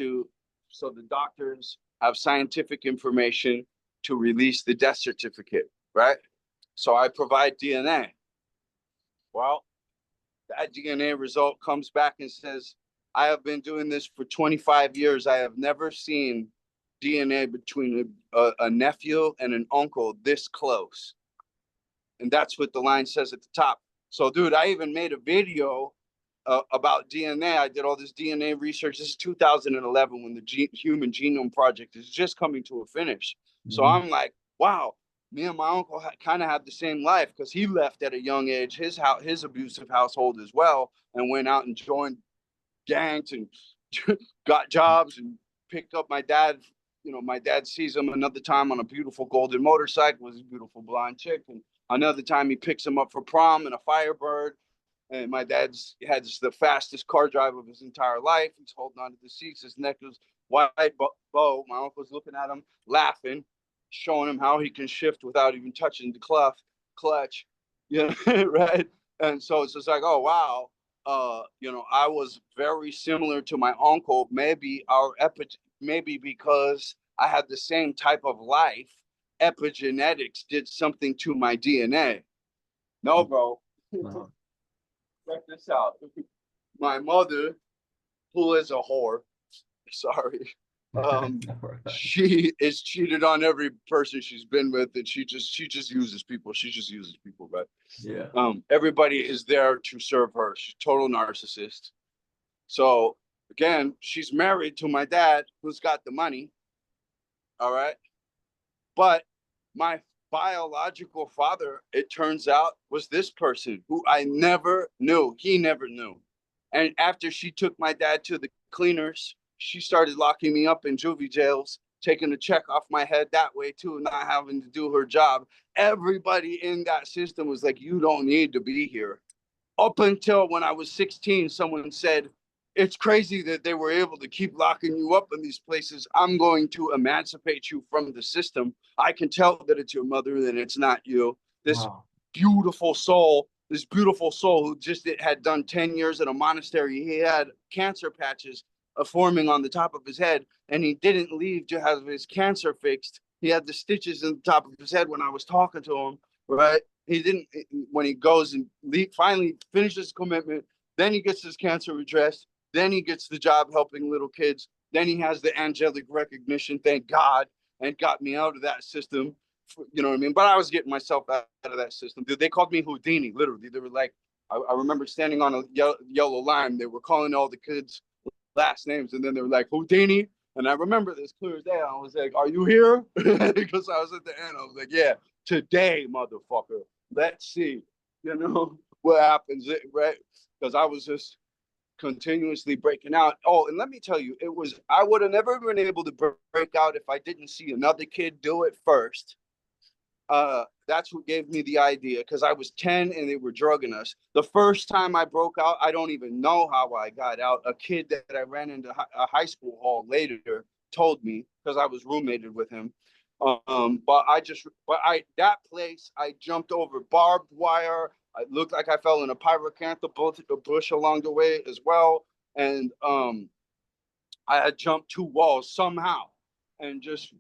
so the doctors have scientific information to release the death certificate, right? So I provide DNA. Well, that DNA result comes back and says, I have been doing this for 25 years. I have never seen DNA between a nephew and an uncle this close. And that's what the line says at the top. So, dude, I even made a video about DNA. I did all this DNA research. This is 2011 when the Human Genome Project is just coming to a finish. So Hmm. I'm like, wow, me and my uncle kind of had the same life, because he left at a young age, his abusive household as well, and went out and joined gangs and got jobs and picked up my dad. My dad sees him another time on a beautiful golden motorcycle with a beautiful blonde chick, and another time he picks him up for prom in a Firebird. And my dad's had the fastest car drive of his entire life. He's holding onto the seats. His neck is wide bow. My uncle's looking at him, laughing, showing him how he can shift without even touching the clutch. Yeah, right. And so it's just like, oh wow, I was very similar to my uncle. Maybe because I had the same type of life, epigenetics did something to my DNA. No, bro. Wow. Check this out. My mother, who is a whore, sorry, she is cheated on every person she's been with, and she just uses people. She just uses people, but Yeah. everybody is there to serve her. She's a total narcissist. So again, she's married to my dad, who's got the money. All right. But my biological father, it turns out, was this person who I never knew. He never knew. And after she took my dad to the cleaners, she started locking me up in juvie jails, taking a check off my head that way too, not having to do her job. Everybody in that system was like, you don't need to be here. Up until when I was 16, someone said, it's crazy that they were able to keep locking you up in these places. I'm going to emancipate you from the system. I can tell that it's your mother and it's not you. This Wow. beautiful soul, this beautiful soul who just had done 10 years in a monastery. He had cancer patches forming on the top of his head, and he didn't leave to have his cancer fixed. He had the stitches in the top of his head when I was talking to him, right? He didn't, when he goes and finally finishes his commitment, then he gets his cancer redressed. Then he gets the job helping little kids. Then he has the angelic recognition, thank God, and got me out of that system. You know what I mean? But I was getting myself out of that system. Dude, they called me Houdini, literally. They were like, I remember standing on a yellow line. They were calling all the kids last names, and then they were like, Houdini. And I remember this clear as day. I was like, are you here? Because I was at the end. I was like, yeah, today, motherfucker. Let's see, what happens, right? Because I was just continuously breaking out. Oh, and let me tell you, I would have never been able to break out if I didn't see another kid do it first. That's what gave me the idea, because I was 10 and they were drugging us. The first time I broke out, I don't even know how I got out. A kid that I ran into a high school hall later told me, because I was roommated with him. That place, I jumped over barbed wire. I looked like I fell in a pyracantha bush along the way as well. And I had jumped 2 walls somehow and just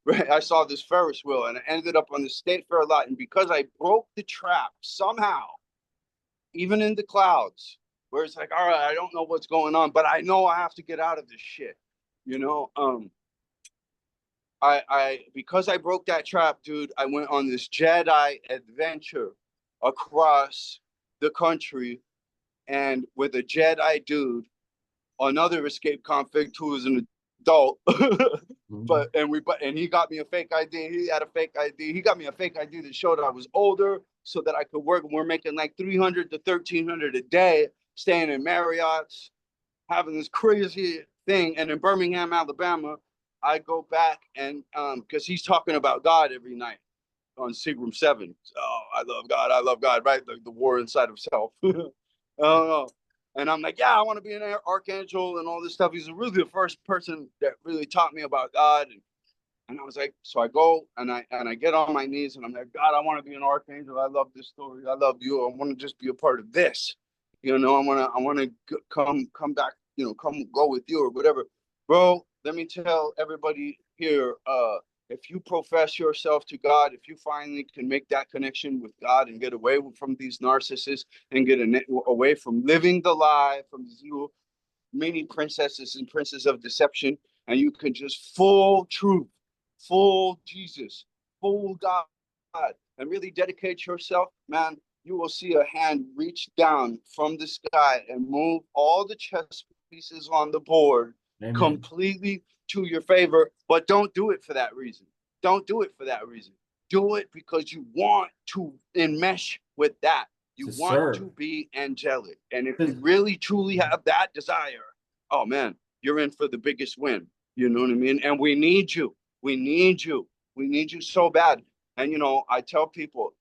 right, I saw this Ferris wheel and I ended up on the state fair lot. And because I broke the trap somehow, even in the clouds, where it's like, all right, I don't know what's going on, but I know I have to get out of this shit. You know, because I broke that trap, dude, I went on this Jedi adventure across the country, and with a Jedi dude, another escaped convict who was an adult. Mhm. And he got me a fake ID. He had a fake ID. He got me a fake ID that showed I was older so that I could work. And we're making like 300 to 1,300 a day, staying in Marriott's, having this crazy thing. And in Birmingham, Alabama, I go back and because he's talking about God every night on Seagram 7. Oh, I love God, right? The war inside of self. I don't know. And I'm like, yeah, I want to be an archangel and all this stuff. He's really the first person that really taught me about God. And I was like, so I go and I get on my knees and I'm like, God, I want to be an archangel. I love this story. I love you. I want to just be a part of this. I want to come back, come go with you or whatever. Bro, let me tell everybody here, if you profess yourself to God, if you finally can make that connection with God and get away from these narcissists and get away from living the lie, from these little many princesses and princes of deception, and you can just full truth, full Jesus, full God, and really dedicate yourself, man, you will see a hand reach down from the sky and move all the chess pieces on the board Amen. completely to your favor. But don't do it for that reason. Don't do it for that reason. Do it because you want to enmesh with that. You To want serve. to be angelic. And if you 'Cause- really truly have that desire, oh man, you're in for the biggest win. You know what I mean? And we need you. We need you. We need you so bad. And I tell people,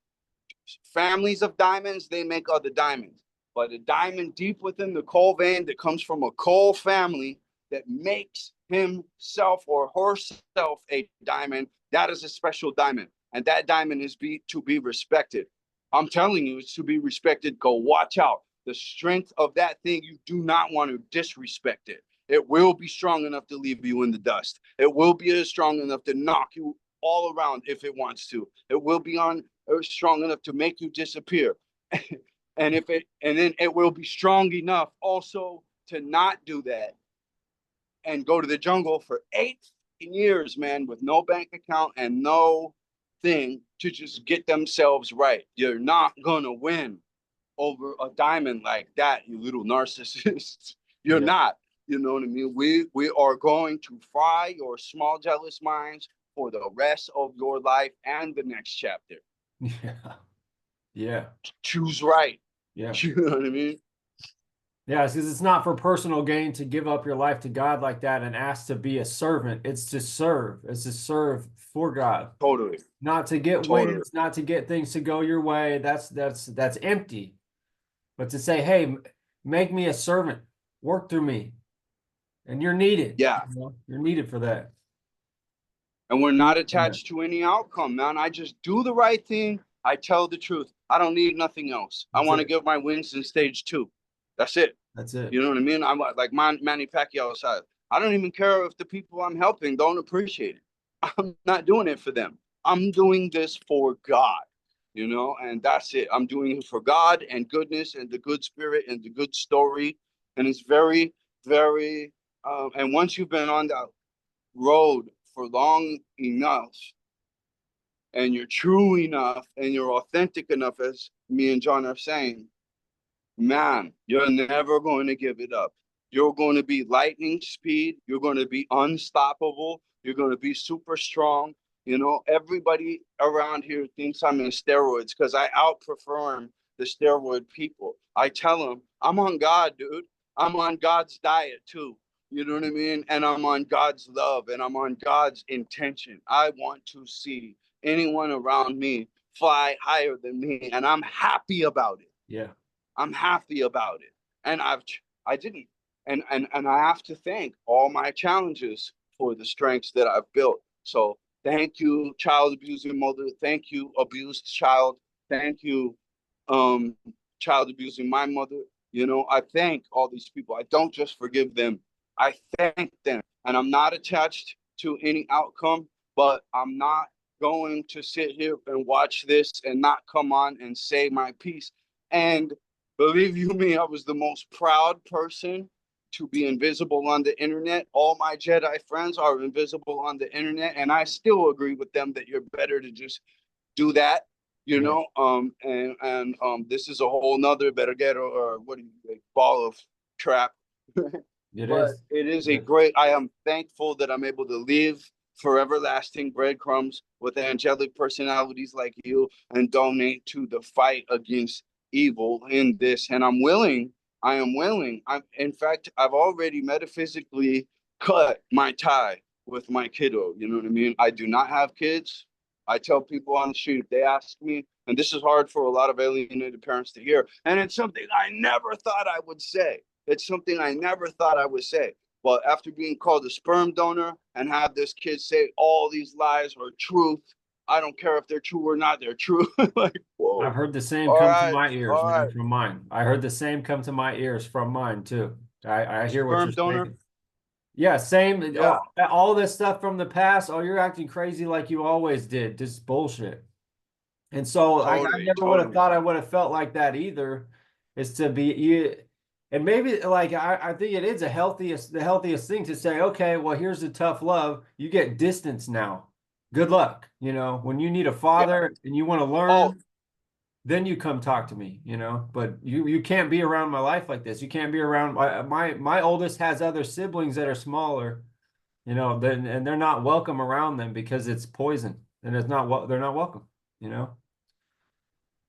families of diamonds, they make other diamonds. but a diamond deep within the coal vein that comes from a coal family that makes himself or herself a diamond, that is a special diamond. And that diamond is to be respected. I'm telling you, it's to be respected. Go watch out. The strength of that thing, you do not want to disrespect it. It will be strong enough to leave you in the dust. It will be strong enough to knock you all around if it wants to. It will be strong enough to make you disappear. And then it will be strong enough also to not do that and go to the jungle for 8 years, man, with no bank account and no thing to just get themselves right. You're not gonna win over a diamond like that, you little narcissist. You're Yeah. not. You know what I mean? We are going to fry your small jealous minds for the rest of your life and the next chapter. Yeah. Yeah. Choose right. Yeah. You know what I mean? Yeah, because it's not for personal gain to give up your life to God like that and ask to be a servant. It's to serve. It's to serve for God, Totally. not to get Totally. wins, not to get things to go your way. That's empty. But to say, hey, make me a servant, work through me, and you're needed. Yeah. You know? You're needed for that. And we're not attached to any outcome, man. I just do the right thing. I tell the truth. I don't need nothing else. I That's want to it. give my wins in stage 2. That's it. That's it. You know what I mean? I'm like Manny Pacquiao side. I don't even care if the people I'm helping don't appreciate it. I'm not doing it for them. I'm doing this for God, you know, and that's it. I'm doing it for God and goodness and the good spirit and the good story. And it's very, very, and once you've been on that road for long enough and you're true enough and you're authentic enough, as me and John are saying, man, you're never going to give it up. You're going to be lightning speed. You're going to be unstoppable. You're going to be super strong. You know, everybody around here thinks I'm in steroids because I outperform the steroid people. I tell them, I'm on God, dude. I'm on God's diet too. You know what I mean? And I'm on God's love and I'm on God's intention. I want to see anyone around me fly higher than me, and I'm happy about it. Yeah. I'm happy about it. And I didn't. And I have to thank all my challenges for the strengths that I've built. So thank you, child abusing mother. Thank you, abused child. Thank you, um, child abusing my mother. You know, I thank all these people. I don't just forgive them. I thank them. And I'm not attached to any outcome, but I'm not going to sit here and watch this and not come on and say my piece. And believe you me, I was the most proud person to be invisible on the internet. All my Jedi friends are invisible on the internet, and I still agree with them that you're better to just do that, you Yeah. know. And this is a whole nother better get or what do you like, ball of trap. It But is. it is It a is. great. I am thankful that I'm able to leave for everlasting breadcrumbs with angelic personalities like you and donate to the fight against evil in this. And I'm willing. I am willing. In fact, I've already metaphysically cut my tie with my kiddo. You know what I mean? I do not have kids. I tell people on the street if they ask me, and this is hard for a lot of alienated parents to hear, and it's something I never thought I would say. It's something I never thought I would say. But after being called a sperm donor and have this kid say all these lies are truth, I don't care if they're true or not, they're true. Like, I've whoa. heard the same All come to right, my ears, all man, right. from mine. I heard the same come to my ears from mine too. I hear what Sperm you're donor? saying. Yeah, same. Yeah, All this stuff from the past. Oh, you're acting crazy like you always did. Just bullshit. And so I totally, never would have totally. thought I would have felt like that either. Is to be you, and maybe like I think it is the healthiest thing to say. Okay, well here's the tough love. You get distance now. Good luck. You know when you need a Yeah. father and you want to Oh, learn, then you come talk to me. You know, but you can't be around my life like this. You can't be around my oldest has other siblings that are smaller. You know, then and they're not welcome around them because it's poison and it's not they're not welcome. You know.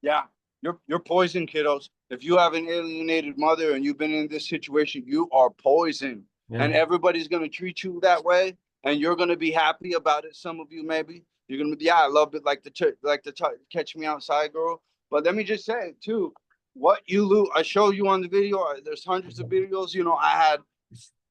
yeah. You're poison, kiddos. If you have an alienated mother and you've been in this situation, you are poison. Yeah. And everybody's gonna treat you that way, and you're gonna be happy about it. Some of you maybe. You're gonna be, yeah, I love it like the catch me outside girl. But let me just say too, what you lose, I show you on the video. There's hundreds of videos. You know, I had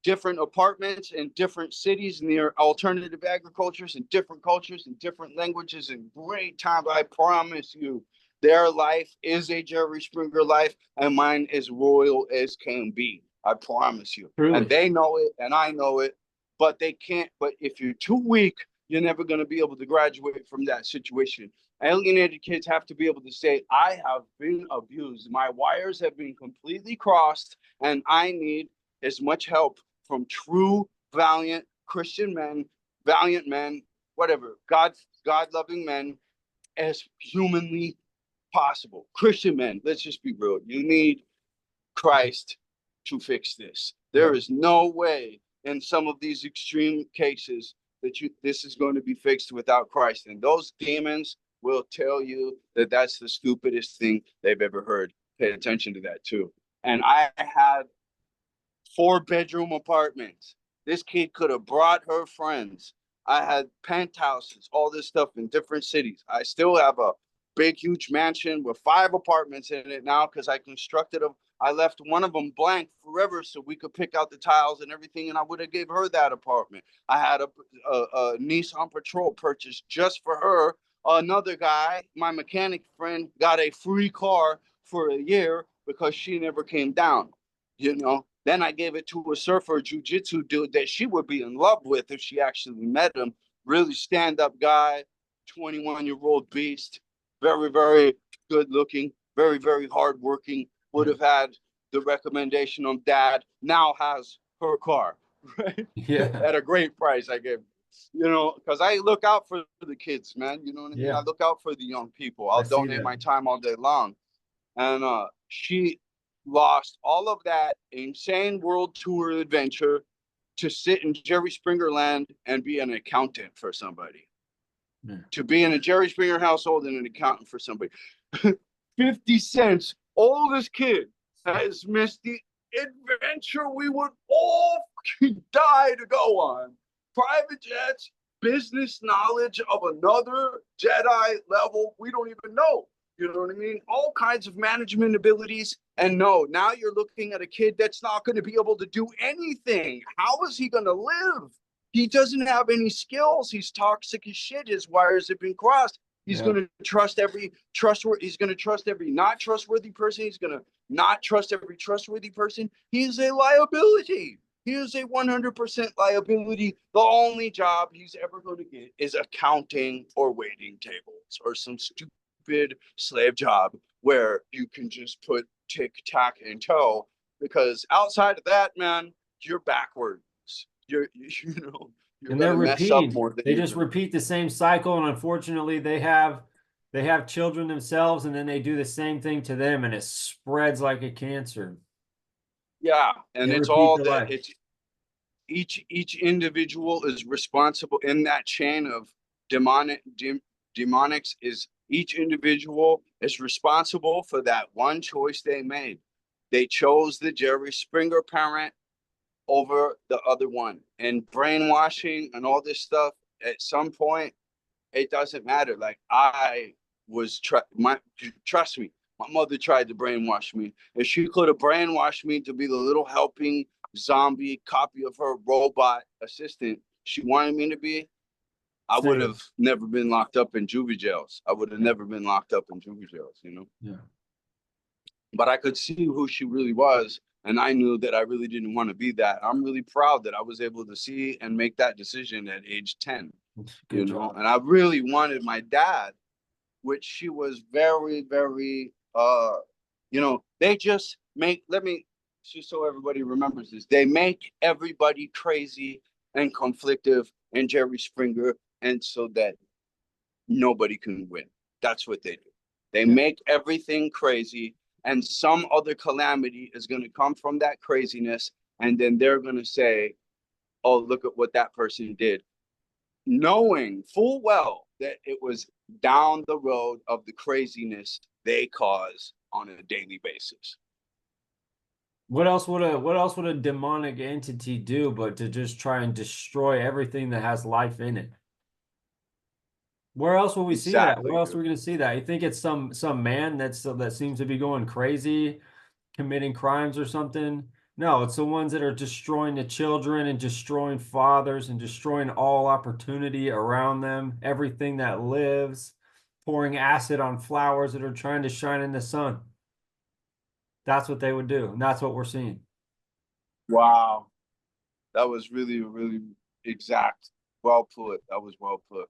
different apartments in different cities near alternative agricultures and different cultures and different languages and great time. I promise you, their life is a Jerry Springer life, and mine is royal as can be. I promise you. And Truly. they know it, and I know it, but they can't. But if you're too weak, you're never going to be able to graduate from that situation. Alienated kids have to be able to say, I have been abused. My wires have been completely crossed, and I need as much help from true, valiant Christian men, valiant men, whatever, God loving men as humanly possible. Christian men, let's just be real. You need Christ to fix this. There Yep. is no way in some of these extreme cases that this is going to be fixed without Christ. And those demons will tell you that that's the stupidest thing they've ever heard. Pay attention to that too. And I had 4-bedroom apartments. This kid could have brought her friends. I had penthouses, all this stuff in different cities. I still have a big, huge mansion with 5 apartments in it now because I constructed them. I left one of them blank forever so we could pick out the tiles and everything, and I would have gave her that apartment. I had a Nissan Patrol purchased just for her. Another guy, my mechanic friend, got a free car for a year because she never came down. You know, then I gave it to a surfer jujitsu dude that she would be in love with if she actually met him. Really stand-up guy, 21-year-old beast, very, very good looking, very, very hardworking. Would Yeah. have had the recommendation of dad. Now has her car, right? Yeah. At a great price. I gave, you know, because I look out for the kids, man. You know what I mean? I Yeah. look out for the young people. I I'll see donate that. my time all day long. And she lost all of that insane world tour adventure to sit in Jerry Springer land and be an accountant for somebody. Yeah. To be in a Jerry Springer household and an accountant for somebody. 50 Cent's oldest kid has missed the adventure we would all die to go on. Private jets, business knowledge of another Jedi level we don't even know. You know what I mean? All kinds of management abilities. And no, now you're looking at a kid that's not going to be able to do anything. How is he going to live? He doesn't have any skills. He's toxic as shit. His wires have been crossed. He's Yeah. going to trust every trustworthy. He's going to trust every not trustworthy person. He's going to not trust every trustworthy person. He's a liability. He is a 100% liability. The only job he's ever going to get is accounting or waiting tables or some stupid slave job where you can just put tick, tack, and toe. Because outside of that, man, you're backwards. You know, you're And they're gonna mess up repeating. more than They you're just gonna. repeat the same cycle, and unfortunately, they have children themselves, and then they do the same thing to them, and it spreads like a cancer. Yeah, and They it's repeat all their that life. it's each individual is responsible in that chain of demonics is each individual is responsible for that one choice they made. They chose the Jerry Springer parent over the other one. And brainwashing and all this stuff, at some point, it doesn't matter. Like I was trust me, my mother tried to brainwash me. If she could have brainwashed me to be the little helping zombie copy of her robot assistant she wanted me to be, I would Same. have never been locked up in juvie jails. I would have Yeah. never been locked up in juvie jails, you know? Yeah. But I could see who she really was. And I knew that I really didn't want to be that. I'm really proud that I was able to see and make that decision at age 10, you Good know? job. And I really wanted my dad, which she was very, very, you know, they just make, let me, just so everybody remembers this, they make everybody crazy and conflictive and Jerry Springer, and so that nobody can win. That's what they do. They Yeah. make everything crazy, and some other calamity is going to come from that craziness, and then they're going to say, "Oh, look at what that person did," knowing full well that it was down the road of the craziness they cause on a daily basis. What else would a demonic entity do but to just try and destroy everything that has life in it? Where else will we see that? Exactly, Where else are dude. we going to see that? You think it's some man that seems to be going crazy, committing crimes or something? No, it's the ones that are destroying the children and destroying fathers and destroying all opportunity around them, everything that lives, pouring acid on flowers that are trying to shine in the sun. That's what they would do, and that's what we're seeing. Wow. That was really, really exact. Well put. That was well put.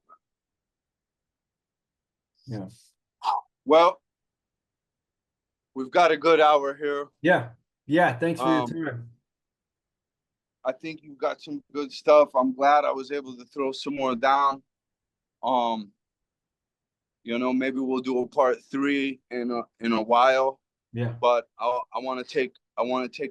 Yeah. Well, we've got a good hour here. Yeah. Yeah. Thanks for your Um, time. I think you've got some good stuff. I'm glad I was able to throw some more down. Um, maybe we'll do a part three in a while. Yeah. But I want to take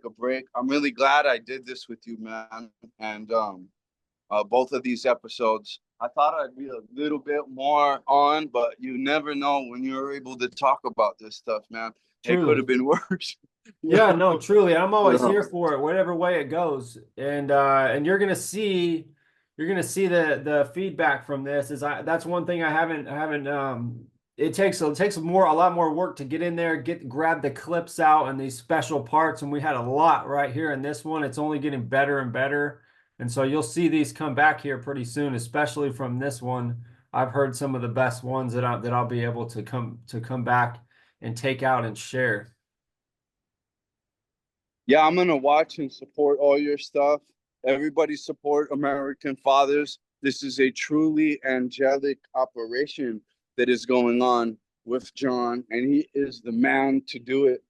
a break. I'm really glad I did this with you, man. And both of these episodes, I thought I'd be a little bit more on, but you never know when you're able to talk about this stuff, man. It could Truly. have been worse. Yeah, no, truly. I'm You always know? here for it, whatever way it goes. And you're gonna see the feedback from this is that's one thing I haven't it takes a lot more work to get in there, grab the clips out and these special parts, and we had a lot right here in this one. It's only getting better and better. And so you'll see these come back here pretty soon, especially from this one. I've heard some of the best ones that I'll be able to come back and take out and share. Yeah, I'm gonna watch and support all your stuff. Everybody support American Fathers. This is a truly angelic operation that is going on with John, and he is the man to do it.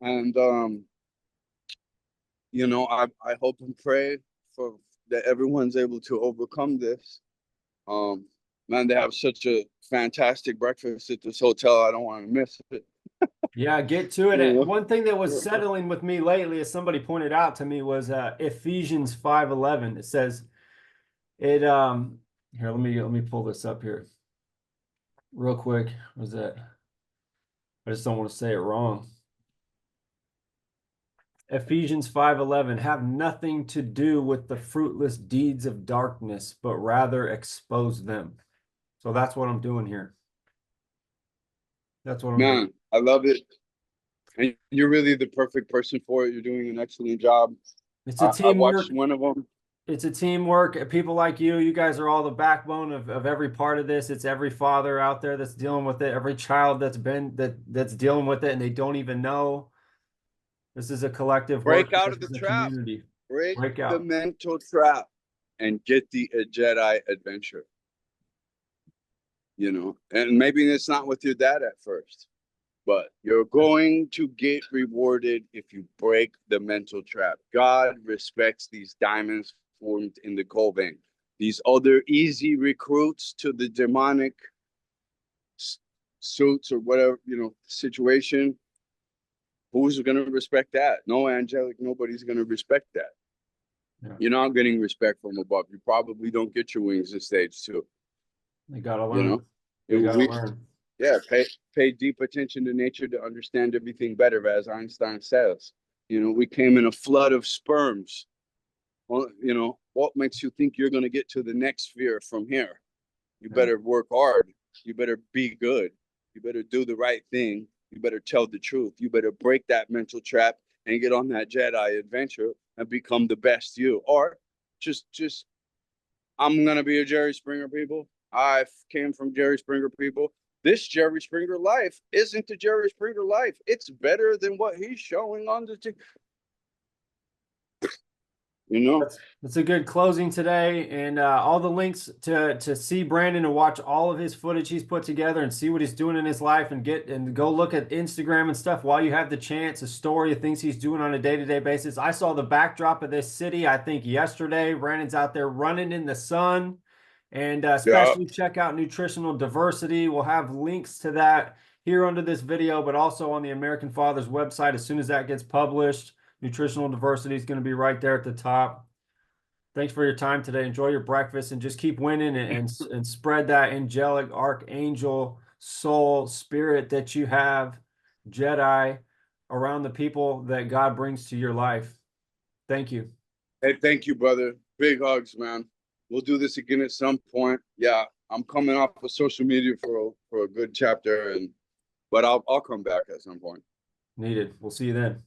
And I hope and pray for that everyone's able to overcome this. Um, Man, they have such a fantastic breakfast at this hotel. I don't want to miss it. Yeah, get to it. You One thing that was settling with me lately, as somebody pointed out to me, was Ephesians 5:11. It says it here, let me pull this up here real quick. Was that I just don't want to say it wrong. Ephesians 5:11, have nothing to do with the fruitless deeds of darkness, but rather expose them. So that's what I'm doing here. That's what I'm doing. Man, I love it. And you're really the perfect person for it. You're doing an excellent job. It's a I watched teamwork. one of them. It's a teamwork. People like you guys are all the backbone of every part of this. It's every father out there that's dealing with it, every child that's dealing with it, and they don't even know. This is a collective work. Break out This of the is a trap. community. Break Break the out. mental trap and get the Jedi adventure. And maybe it's not with your dad at first, but you're going to get rewarded if you break the mental trap. God respects these diamonds formed in the coal vein. These other easy recruits to the demonic suits or whatever, situation. Who's going to respect that? No angelic, nobody's going to respect that. Yeah. You're not getting respect from above. You probably don't get your wings in stage two. They gotta You learn. know, They gotta we learn. yeah, pay deep attention to nature to understand everything better, as Einstein says. We came in a flood of sperms. Well, what makes you think you're going to get to the next sphere from here? You Yeah. better work hard. You better be good. You better do the right thing. You better tell the truth. You better break that mental trap and get on that Jedi adventure and become the best you. Or just I'm gonna be a Jerry Springer people. I came from Jerry Springer people. This Jerry Springer life isn't the Jerry Springer life. It's better than what he's showing on the you know. That's a good closing today, and all the links to see Brandon and watch all of his footage he's put together and see what he's doing in his life and go look at Instagram and stuff while you have the chance. A story of things he's doing on a day-to-day basis. I saw the backdrop of this city, I think yesterday. Brandon's out there running in the sun, and Yeah. especially check out nutritional diversity. We'll have links to that here under this video, but also on the American Fathers website as soon as that gets published. Nutritional diversity is going to be right there at the top. Thanks for your time today. Enjoy your breakfast and just keep winning and spread that angelic archangel soul spirit that you have, Jedi, around the people that God brings to your life. Thank you. Hey, thank you, brother. Big hugs, man. We'll do this again at some point. Yeah, I'm coming off of social media for a good chapter, but I'll come back at some point. Needed. We'll see you then.